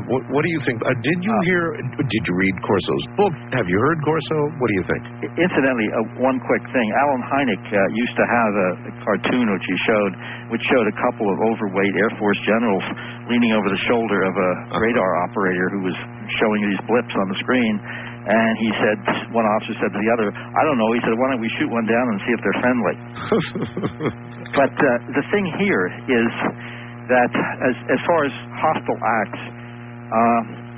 What do you think? Did you read Corso's book? Have you heard Corso? What do you think? Incidentally, one quick thing. Alan Hynek used to have a cartoon which showed a couple of overweight Air Force generals leaning over the shoulder of a radar operator who was showing these blips on the screen. And he said, one officer said to the other, I don't know. He said, why don't we shoot one down and see if they're friendly? But the thing here is that as far as hostile acts,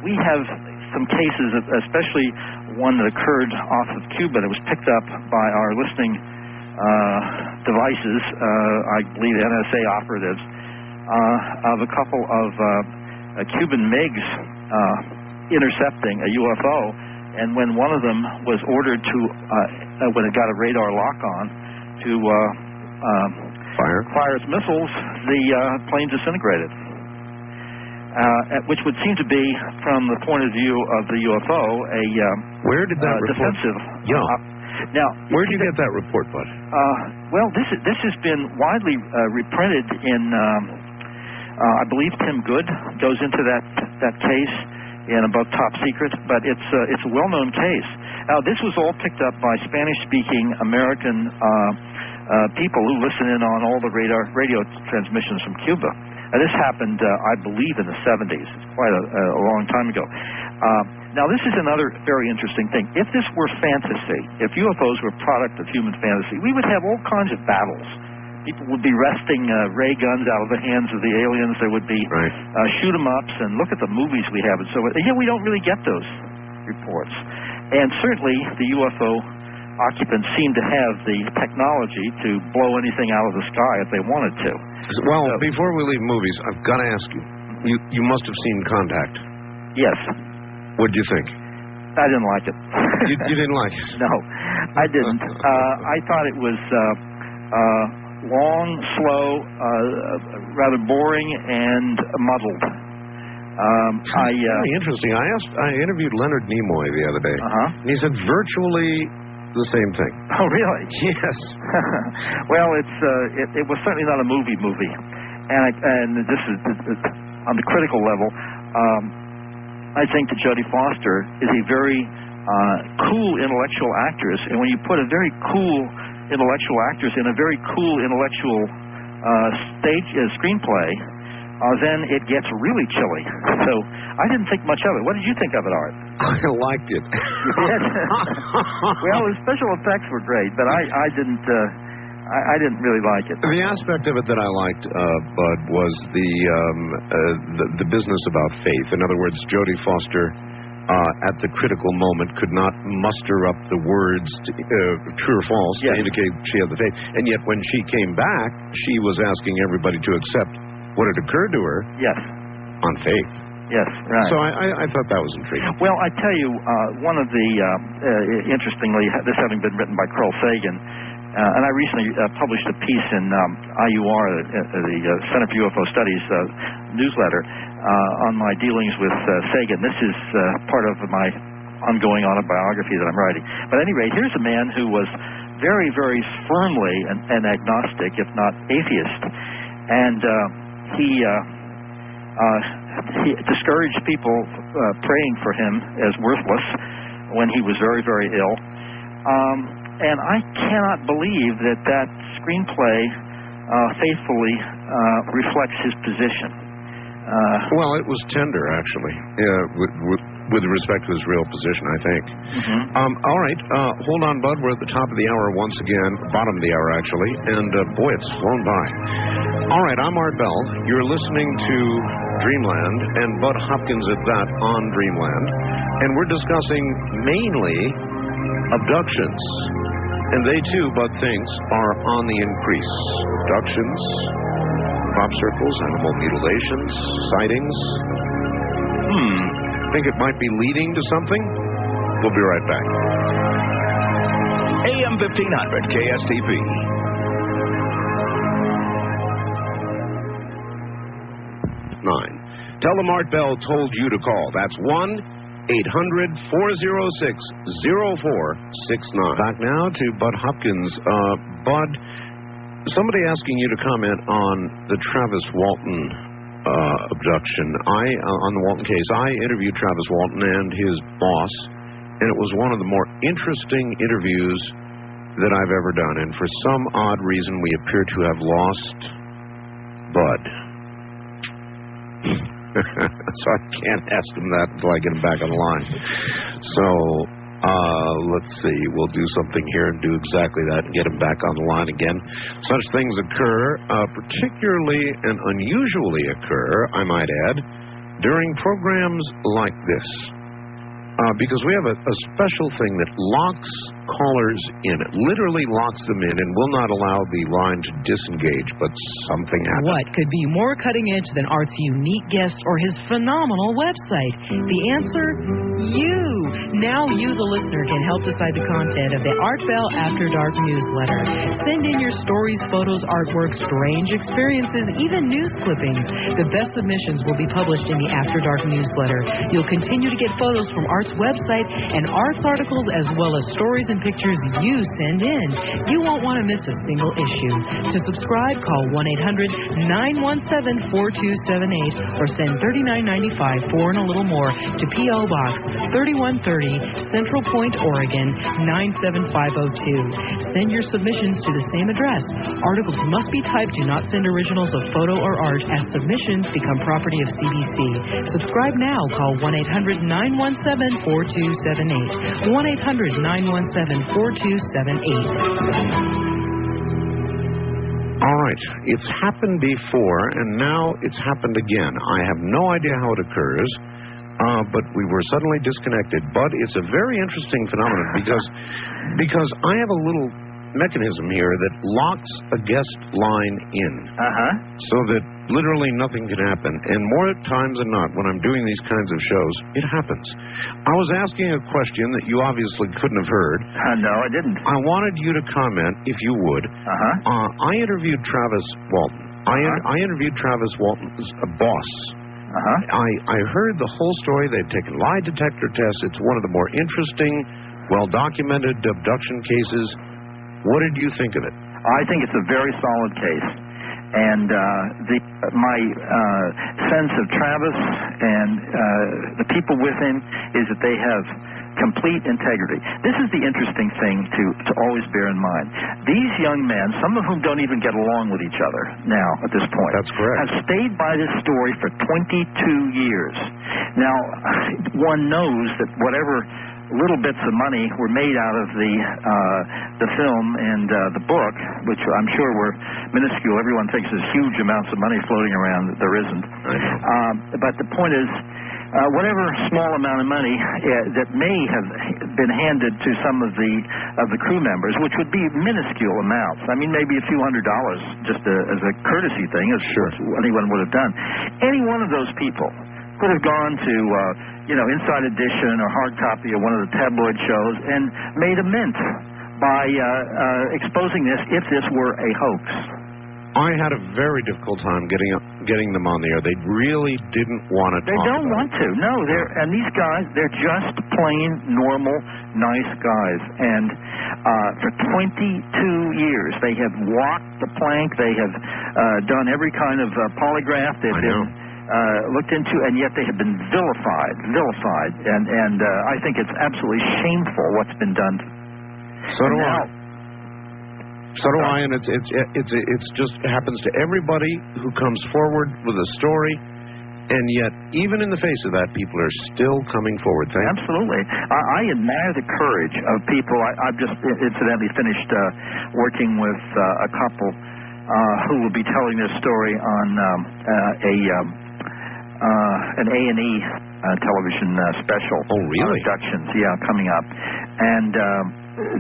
we have some cases, especially one that occurred off of Cuba that was picked up by our listening devices, I believe NSA operatives, of a couple of Cuban MiGs intercepting a UFO, and when one of them was ordered to, when it got a radar lock on, to fire its missiles, the plane disintegrated. Which would seem to be, from the point of view of the UFO, a where did that defensive. Now, where did you get that report, Bud? Well, this has been widely reprinted in. I believe Tim Good goes into that case in a book, Top Secret, but it's a well-known case. Now, this was all picked up by Spanish-speaking American people who listen in on all the radio transmissions from Cuba. Now, this happened, I believe, in the 70s. It's quite a long time ago. Now, this is another very interesting thing. If this were fantasy, if UFOs were a product of human fantasy, we would have all kinds of battles. People would be wresting ray guns out of the hands of the aliens. There would be shoot-em-ups, and look at the movies we have and so on. Yeah, we don't really get those reports. And certainly the UFO occupants seem to have the technology to blow anything out of the sky if they wanted to. Well, before we leave movies, I've got to ask you. You must have seen Contact. Yes. What did you think? I didn't like it. You didn't like it? No, I didn't. I thought it was long, slow, rather boring, and muddled. Very interesting. I interviewed Leonard Nimoy the other day, and he said virtually the same thing. Oh, really? Yes. Well, it was certainly not a movie, and this is on the critical level. I think that Jodie Foster is a very cool intellectual actress, and when you put a very cool intellectual actress in a very cool intellectual screenplay, then it gets really chilly. So I didn't think much of it. What did you think of it, Art? I liked it. You did? Well, the special effects were great, but I didn't. I didn't really like it. The aspect of it that I liked, Bud, was the business about faith. In other words, Jodie Foster, at the critical moment, could not muster up the words, true or false, to indicate she had the faith. And yet when she came back, she was asking everybody to accept what had occurred to her on faith. Yes, right. So I thought that was intriguing. Well, I tell you, one of the, interestingly, this having been written by Carl Sagan, and I recently published a piece in IUR, the Center for UFO Studies newsletter, on my dealings with Sagan. This is part of my ongoing autobiography that I'm writing. But at any rate, here's a man who was very, very firmly an agnostic, if not atheist. And he discouraged people praying for him as worthless when he was very, very ill. And I cannot believe that screenplay faithfully reflects his position. Well, it was tender, actually, with respect to his real position, I think. All right, hold on, Bud. We're at the top of the hour once again, bottom of the hour, actually, and boy, it's flown by. All right, I'm Art Bell. You're listening to Dreamland, and Bud Hopkins at that on Dreamland, and we're discussing mainly abductions. And they, too, Bud thinks, are on the increase. Abductions, crop circles, animal mutilations, sightings. Think it might be leading to something? We'll be right back. AM 1500 KSTP. Tell them Art Bell told you to call. That's 1-800-406-0469. Back now to Bud Hopkins. Bud, somebody asking you to comment on the Travis Walton abduction. On the Walton case, I interviewed Travis Walton and his boss, and it was one of the more interesting interviews that I've ever done. And for some odd reason, we appear to have lost Bud. So I can't ask him that until I get him back on the line. So let's see. We'll do something here and do exactly that and get him back on the line again. Such things occur, particularly and unusually occur, I might add, during programs like this. Because we have a special thing that locks callers in. It literally locks them in and will not allow the line to disengage, but something happens. What could be more cutting edge than Art's unique guest or his phenomenal website? The answer, you. Now you, the listener, can help decide the content of the Art Bell After Dark newsletter. Send in your stories, photos, artwork, strange experiences, even news clippings. The best submissions will be published in the After Dark newsletter. You'll continue to get photos from Art's website and Art's articles, as well as stories and pictures you send in. You won't want to miss a single issue. To subscribe, call 1-800-917-4278 or send $39.95 for and a little more to P.O. Box 3130, Central Point, Oregon 97502. Send your submissions to the same address. Articles must be typed. Do not send originals of photo or art, as submissions become property of CBC. Subscribe now. Call 1-800-917-4278. 1-800-917-4278. All right. It's happened before, and now it's happened again. I have no idea how it occurs, but we were suddenly disconnected. But it's a very interesting phenomenon because I have a little mechanism here that locks a guest line in, so that literally nothing can happen. And more times than not, when I'm doing these kinds of shows, it happens. I was asking a question that you obviously couldn't have heard. No, I didn't. I wanted you to comment, if you would. I interviewed Travis Walton. I interviewed Travis Walton's boss. I heard the whole story. They've taken lie detector tests. It's one of the more interesting, well-documented abduction cases. What did you think of it? I think it's a very solid case. And my sense of Travis and the people with him is that they have complete integrity. This is the interesting thing to always bear in mind. These young men, some of whom don't even get along with each other now at this point, that's correct, have stayed by this story for 22 years. Now, one knows that whatever little bits of money were made out of the film and the book, which I'm sure were minuscule. Everyone thinks there's huge amounts of money floating around. There isn't. But the point is, whatever small amount of money that may have been handed to some of the crew members, which would be minuscule amounts. I mean, maybe a few $100s, just as a courtesy thing, as anyone would have done. Any one of those people could have gone to, Inside Edition or hard copy of one of the tabloid shows and made a mint by exposing this if this were a hoax. I had a very difficult time getting them on the air. They really didn't want to talk. They don't want to. No, and these guys, they're just plain normal, nice guys. And for 22 years, they have walked the plank. They have done every kind of polygraph. They've been looked into, and yet they have been vilified. And I think it's absolutely shameful what's been done. So do I. So do I, and it's just happens to everybody who comes forward with a story, and yet, even in the face of that, people are still coming forward. Absolutely. I admire the courage of people. I've just incidentally finished working with a couple who will be telling their story on an A&E television special. Oh, really? Abductions, coming up. And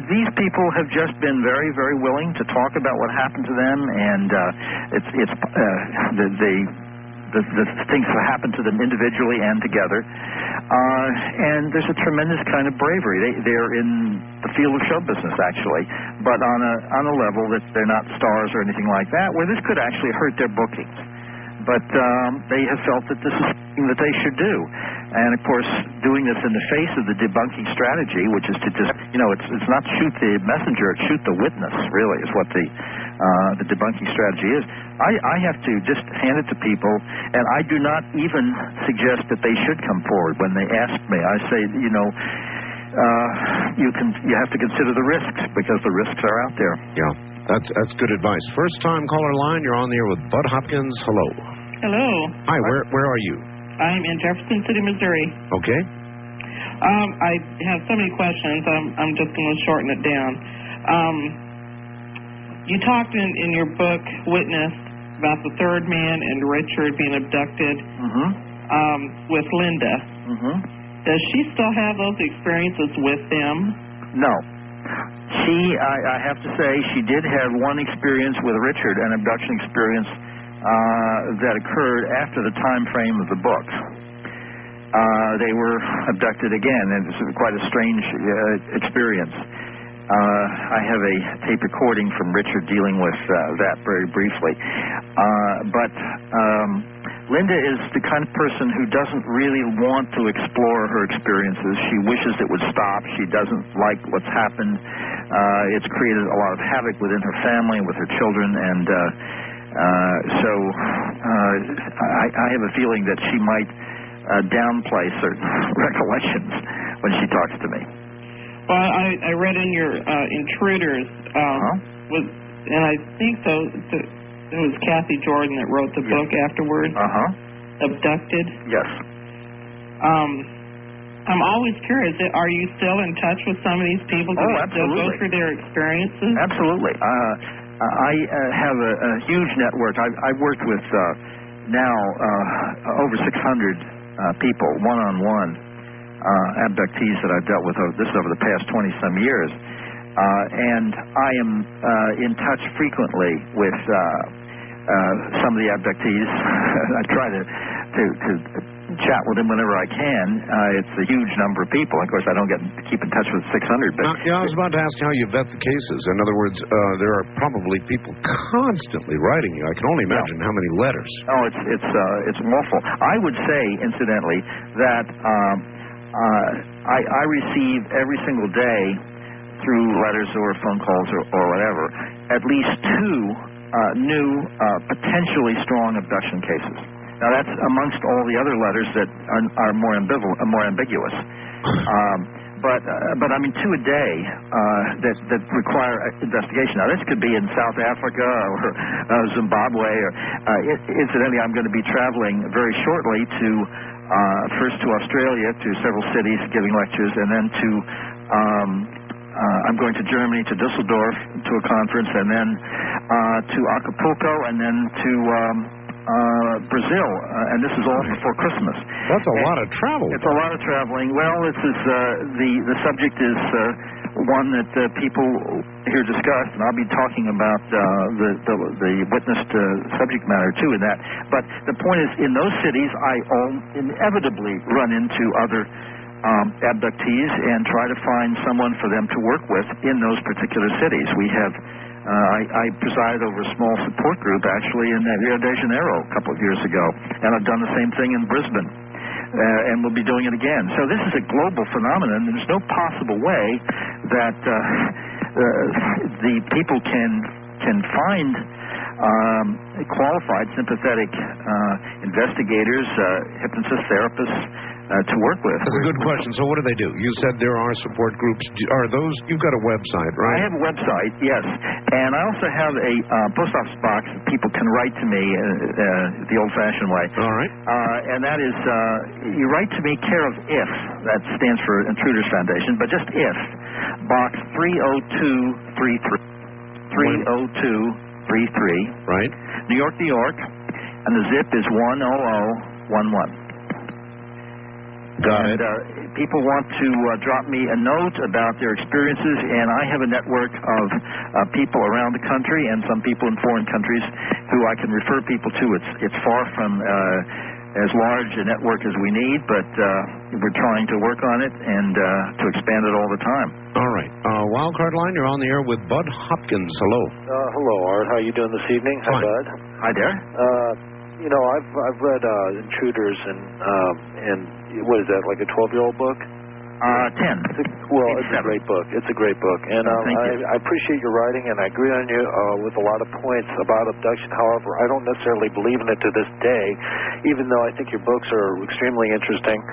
these people have just been very, very willing to talk about what happened to them, and the things that happened to them individually and together. And there's a tremendous kind of bravery. They're in the field of show business, actually, but on a level that they're not stars or anything like that, where this could actually hurt their bookings. But they have felt that this is something that they should do. And, of course, doing this in the face of the debunking strategy, which is to just, it's not shoot the messenger, it's shoot the witness, really, is what the debunking strategy is. I have to just hand it to people, and I do not even suggest that they should come forward when they ask me. I say, you have to consider the risks, because the risks are out there. Yeah, that's good advice. First time caller line, you're on the air with Bud Hopkins. Hello. Hello. Hi, where are you? I'm in Jefferson City, Missouri. Okay. I have so many questions. I'm just going to shorten it down. You talked in your book, Witness, about the third man and Richard being abducted with Linda. Does she still have those experiences with them? No. I have to say, she did have one experience with Richard, an abduction experience that occurred after the time frame of the book. They were abducted again, and it's quite a strange experience. I have a tape recording from Richard dealing with that very briefly. But Linda is the kind of person who doesn't really want to explore her experiences. She wishes it would stop. She doesn't like what's happened. It's created a lot of havoc within her family and with her children, and so I have a feeling that she might downplay certain recollections when she talks to me. Well, I read in your Intruders, and I think it was Kathy Jordan that wrote the book afterwards. Abducted. Yes. I'm always curious. Are you still in touch with some of these people? Do they still go through their experiences? Absolutely. I have a huge network. I've worked with now over 600 people, one-on-one abductees that I've dealt with. This is over the past 20-some years. And I am in touch frequently with some of the abductees. I try to chat with them whenever I can. It's a huge number of people. Of course, I don't keep in touch with 600. But I was about to ask how you vet the cases. In other words, there are probably people constantly writing you. I can only imagine how many letters. Oh, it's awful. I would say, incidentally, that I receive every single day, through letters or phone calls or whatever, at least 2 new potentially strong abduction cases. Now, that's amongst all the other letters that are more ambiguous. but I mean, 2 a day that require investigation. Now, this could be in South Africa or Zimbabwe. Or incidentally, I'm going to be traveling very shortly to first to Australia, to several cities, giving lectures, and then to I'm going to Germany, to Dusseldorf, to a conference, and then to Acapulco, and then to Brazil, and this is all before Christmas. That's a lot of travel. It's a lot of traveling. Well, this is the subject is one that people here discussed, and I'll be talking about the witnessed subject matter too in that. But the point is, in those cities, I inevitably run into other abductees and try to find someone for them to work with in those particular cities. We have. I presided over a small support group, actually, in Rio de Janeiro a couple of years ago, and I've done the same thing in Brisbane, and we'll be doing it again. So this is a global phenomenon, and there's no possible way that the people can find qualified, sympathetic investigators, hypnotists, therapists, to work with. That's a good question. So what do they do? You said there are support groups. Are those, you've got a website, right? I have a website, yes. And I also have a post office box that people can write to me the old-fashioned way. All right. And that is, you write to me, care of IF. That stands for Intruders Foundation, but just IF. Box 30233. 30233. Right. New York, New York. And the zip is 10011. Got it. People want to drop me a note about their experiences, and I have a network of people around the country and some people in foreign countries who I can refer people to. It's far from as large a network as we need, but we're trying to work on it and to expand it all the time. All right. Wildcard Line, you're on the air with Bud Hopkins. Hello. Hello, Art. How you doing this evening? Fine. Hi, Bud. Hi there. You know, I've read Intruders and what is that, like a 12-year-old book? 10. Well, it's a great book. It's a great book. And I appreciate your writing, and I agree on you with a lot of points about abduction. However, I don't necessarily believe in it to this day, even though I think your books are extremely interesting.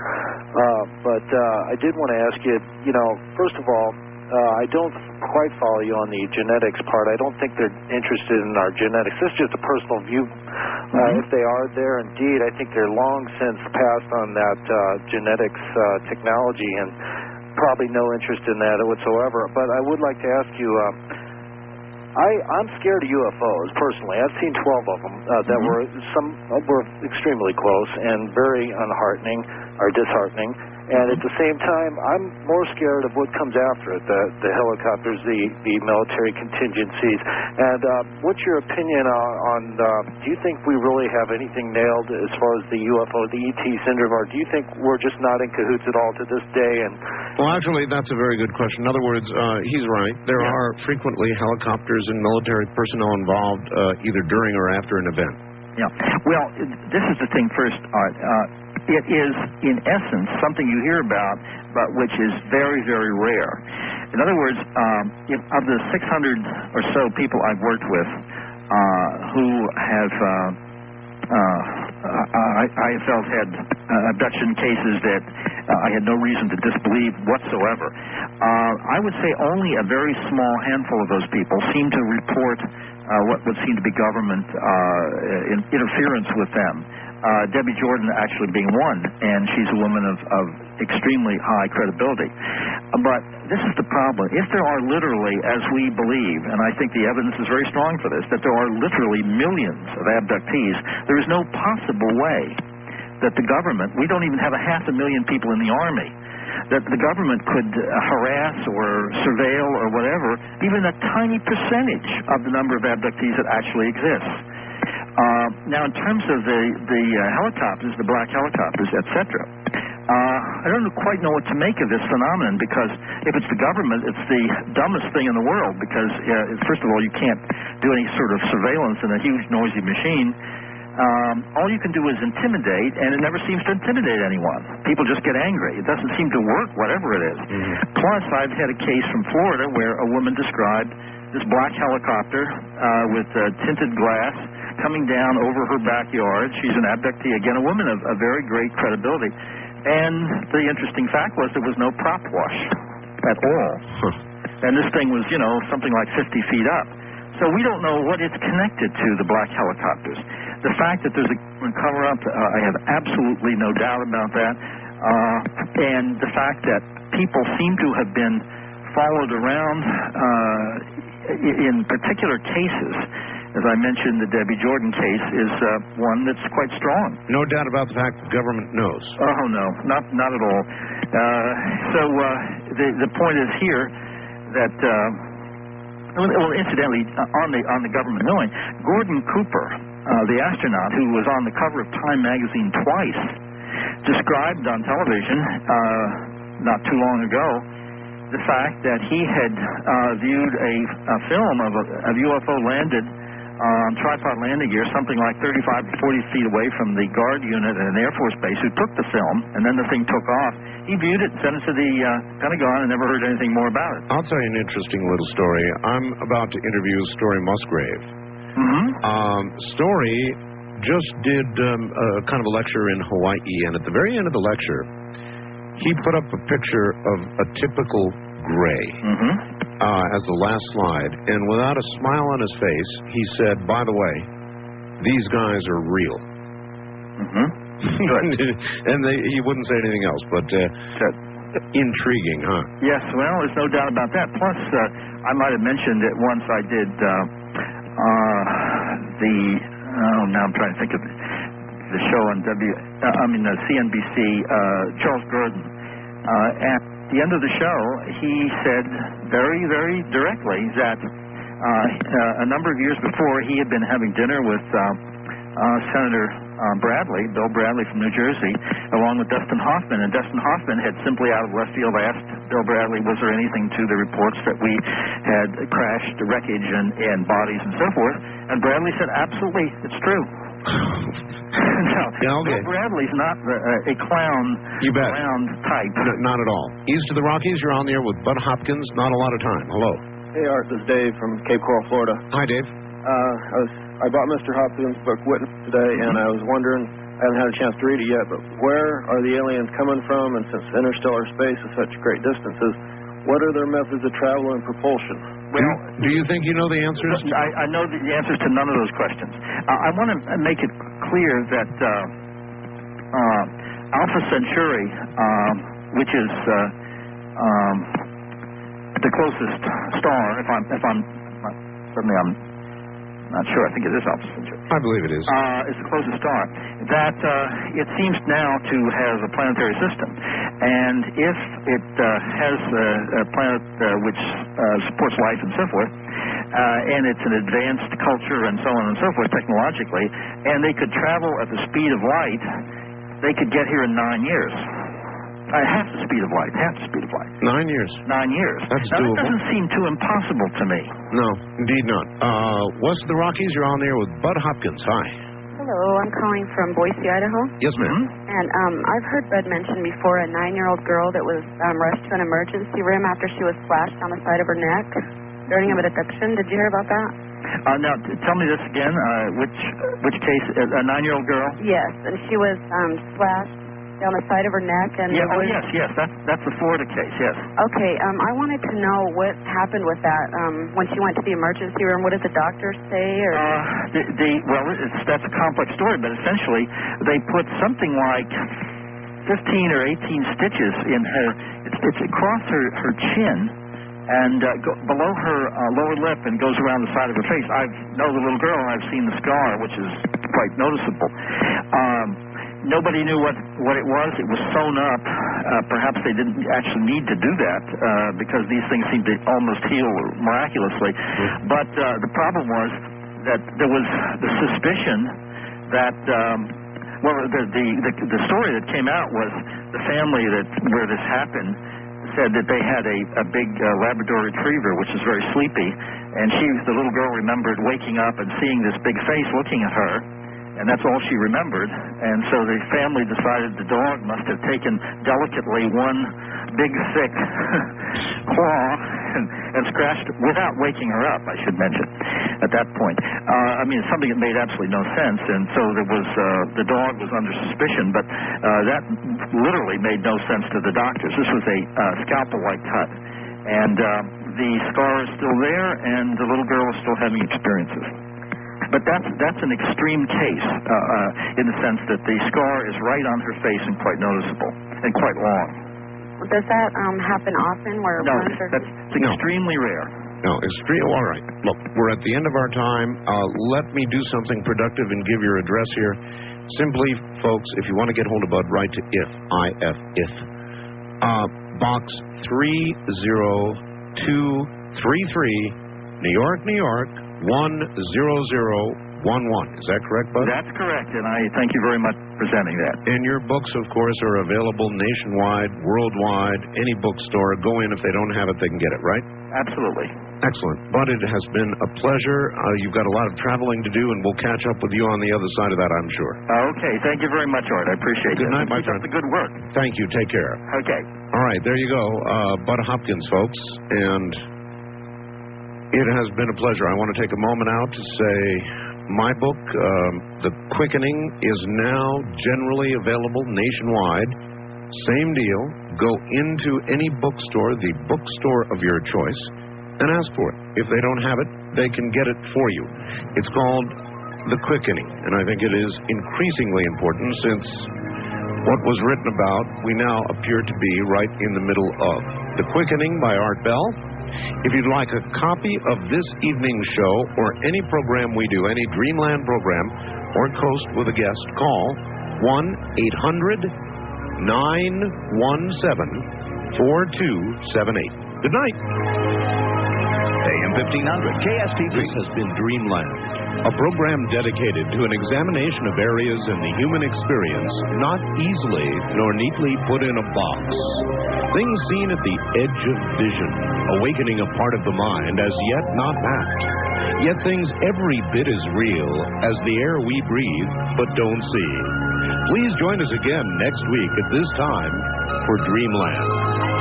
But I did want to ask you, you know, first of all, I don't quite follow you on the genetics part. I don't think they're interested in our genetics. This is just a personal view. If they are there, indeed, I think they're long since passed on that genetics technology and probably no interest in that whatsoever. But I would like to ask you, I'm scared of UFOs, personally. I've seen 12 of them that were extremely close and very unheartening or disheartening. And at the same time, I'm more scared of what comes after it, the helicopters, the military contingencies. And what's your opinion on do you think we really have anything nailed as far as the UFO, the ET syndrome, or do you think we're just not in cahoots at all to this day? And well, actually, that's a very good question. In other words, he's right. There are frequently helicopters and military personnel involved either during or after an event. Yeah. Well, this is the thing first, Art. It is, in essence, something you hear about, but which is very, very rare. In other words, of the 600 or so people I've worked with who have, I have felt had abduction cases that I had no reason to disbelieve whatsoever, I would say only a very small handful of those people seem to report what would seem to be government interference with them. Debbie Jordan actually being one, and she's a woman of extremely high credibility. But this is the problem. If there are literally, as we believe, and I think the evidence is very strong for this, that there are literally millions of abductees, there is no possible way that the government, we don't even have 500,000 people in the Army, that the government could harass or surveil or whatever, even a tiny percentage of the number of abductees that actually exists. Now, in terms of the helicopters, the black helicopters, etc., I don't quite know what to make of this phenomenon, because if it's the government, it's the dumbest thing in the world, because, first of all, you can't do any sort of surveillance in a huge, noisy machine. All you can do is intimidate, and it never seems to intimidate anyone. People just get angry. It doesn't seem to work, whatever it is. Plus, I've had a case from Florida where a woman described this black helicopter with tinted glass coming down over her backyard. She's an abductee, again, a woman of very great credibility. And the interesting fact was there was no prop wash at all. And this thing was, something like 50 feet up. So we don't know what it's connected to, the black helicopters. The fact that there's a cover-up, I have absolutely no doubt about that. And the fact that people seem to have been followed around in particular cases, as I mentioned, the Debbie Jordan case is one that's quite strong. No doubt about the fact the government knows. Oh, no, not at all. The point is here that, well, incidentally, on the government knowing, Gordon Cooper, the astronaut who was on the cover of Time magazine twice, described on television not too long ago the fact that he had viewed a film of a UFO landed on tripod landing gear, something like 35 to 40 feet away from the guard unit at an Air Force base, who took the film, and then the thing took off. He viewed it, sent it to the Pentagon, and never heard anything more about it. I'll tell you an interesting little story. I'm about to interview Story Musgrave. Story just did a kind of a lecture in Hawaii, and at the very end of the lecture, he put up a picture of a typical gray as the last slide, and without a smile on his face, he said, by the way, these guys are real. And he wouldn't say anything else, but intriguing, huh? Yes, well, there's no doubt about that. Plus, I might have mentioned that once I did now I'm trying to think of the show on CNBC, Charles Grodin. At the end of the show, he said very, very directly that a number of years before, he had been having dinner with Senator Bill Bradley from New Jersey, along with Dustin Hoffman. And Dustin Hoffman had simply out of left field asked Bill Bradley, was there anything to the reports that we had crashed, wreckage, and bodies and so forth? And Bradley said, absolutely, it's true. Bill Bradley's not a clown around type. Not at all. East of the Rockies, you're on the air with Bud Hopkins. Not a lot of time. Hello. Hey, Art, this is Dave from Cape Coral, Florida. Hi, Dave. I bought Mr. Hopkins' book Witness today, and I was wondering, I haven't had a chance to read it yet, but where are the aliens coming from? And since interstellar space is such great distances, what are their methods of travel and propulsion? Well, do you think you know the answers? I know the answers to none of those questions. I want to make it clear that Alpha Centauri, which is the closest star, if I'm suddenly I'm not sure. I think it is Alpha Centauri. I believe it is. It's the closest star. That it seems now to have a planetary system, and if it has a planet which supports life and so forth, and it's an advanced culture and so on and so forth technologically, and they could travel at the speed of light, they could get here in 9 years. Half the speed of light. 9 years. 9 years. That's now, doable. That doesn't seem too impossible to me. No, indeed not. West of the Rockies, you're on there with Bud Hopkins. Hi. Hello, I'm calling from Boise, Idaho. Yes, ma'am. And I've heard Bud mention before a 9-year-old girl that was rushed to an emergency room after she was slashed on the side of her neck during an abduction. Did you hear about that? Now, tell me this again. Which case? A 9-year-old girl? Yes, and she was slashed down the side of her neck. And yeah, yes. That's the Florida case, yes. Okay, I wanted to know what happened with that when she went to the emergency room. What did the doctor say? Or that's a complex story, but essentially they put something like 15 or 18 stitches in her. It's across her chin and below her lower lip and goes around the side of her face. I know the little girl, and I've seen the scar, which is quite noticeable. Nobody knew what it was. It was sewn up. Perhaps they didn't actually need to do that because these things seem to almost heal miraculously. But the problem was that there was the suspicion that, the story that came out was the family where this happened said that they had a big Labrador Retriever, which is very sleepy, and the little girl remembered waking up and seeing this big face looking at her. And that's all she remembered. And so the family decided the dog must have taken delicately one big, thick claw and scratched without waking her up, I should mention, at that point. I mean, it's something that made absolutely no sense, and so there was, the dog was under suspicion, but that literally made no sense to the doctors. This was a scalpel-like cut, and the scar is still there, and the little girl is still having experiences. But that's an extreme case in the sense that the scar is right on her face and quite noticeable and quite long. Does that happen often? Where no, that's extremely rare. No, all right. Look, we're at the end of our time. Let me do something productive and give your address here. Simply, folks, if you want to get hold of Bud, write to IF, Box 30233, New York, New York, 10011. Is that correct, Bud? That's correct, and I thank you very much for presenting that. And your books, of course, are available nationwide, worldwide, any bookstore. Go in. If they don't have it, they can get it, right? Absolutely. Excellent. Bud, it has been a pleasure. You've got a lot of traveling to do, and we'll catch up with you on the other side of that, I'm sure. Okay. Thank you very much, Art. I appreciate it. Good night, my friend. Keep up the good work. Thank you. Take care. Okay. All right. There you go. Bud Hopkins, folks. And it has been a pleasure. I want to take a moment out to say my book, The Quickening, is now generally available nationwide. Same deal. Go into any bookstore, the bookstore of your choice, and ask for it. If they don't have it, they can get it for you. It's called The Quickening, and I think it is increasingly important since what was written about we now appear to be right in the middle of. The Quickening by Art Bell. If you'd like a copy of this evening's show or any program we do, any Dreamland program, or Coast with a guest, call 1-800-917-4278. Good night. AM 1500 KSTP. This has been Dreamland, a program dedicated to an examination of areas in the human experience not easily nor neatly put in a box. Things seen at the edge of vision, awakening a part of the mind as yet not mapped. Yet things every bit as real as the air we breathe but don't see. Please join us again next week at this time for Dreamland.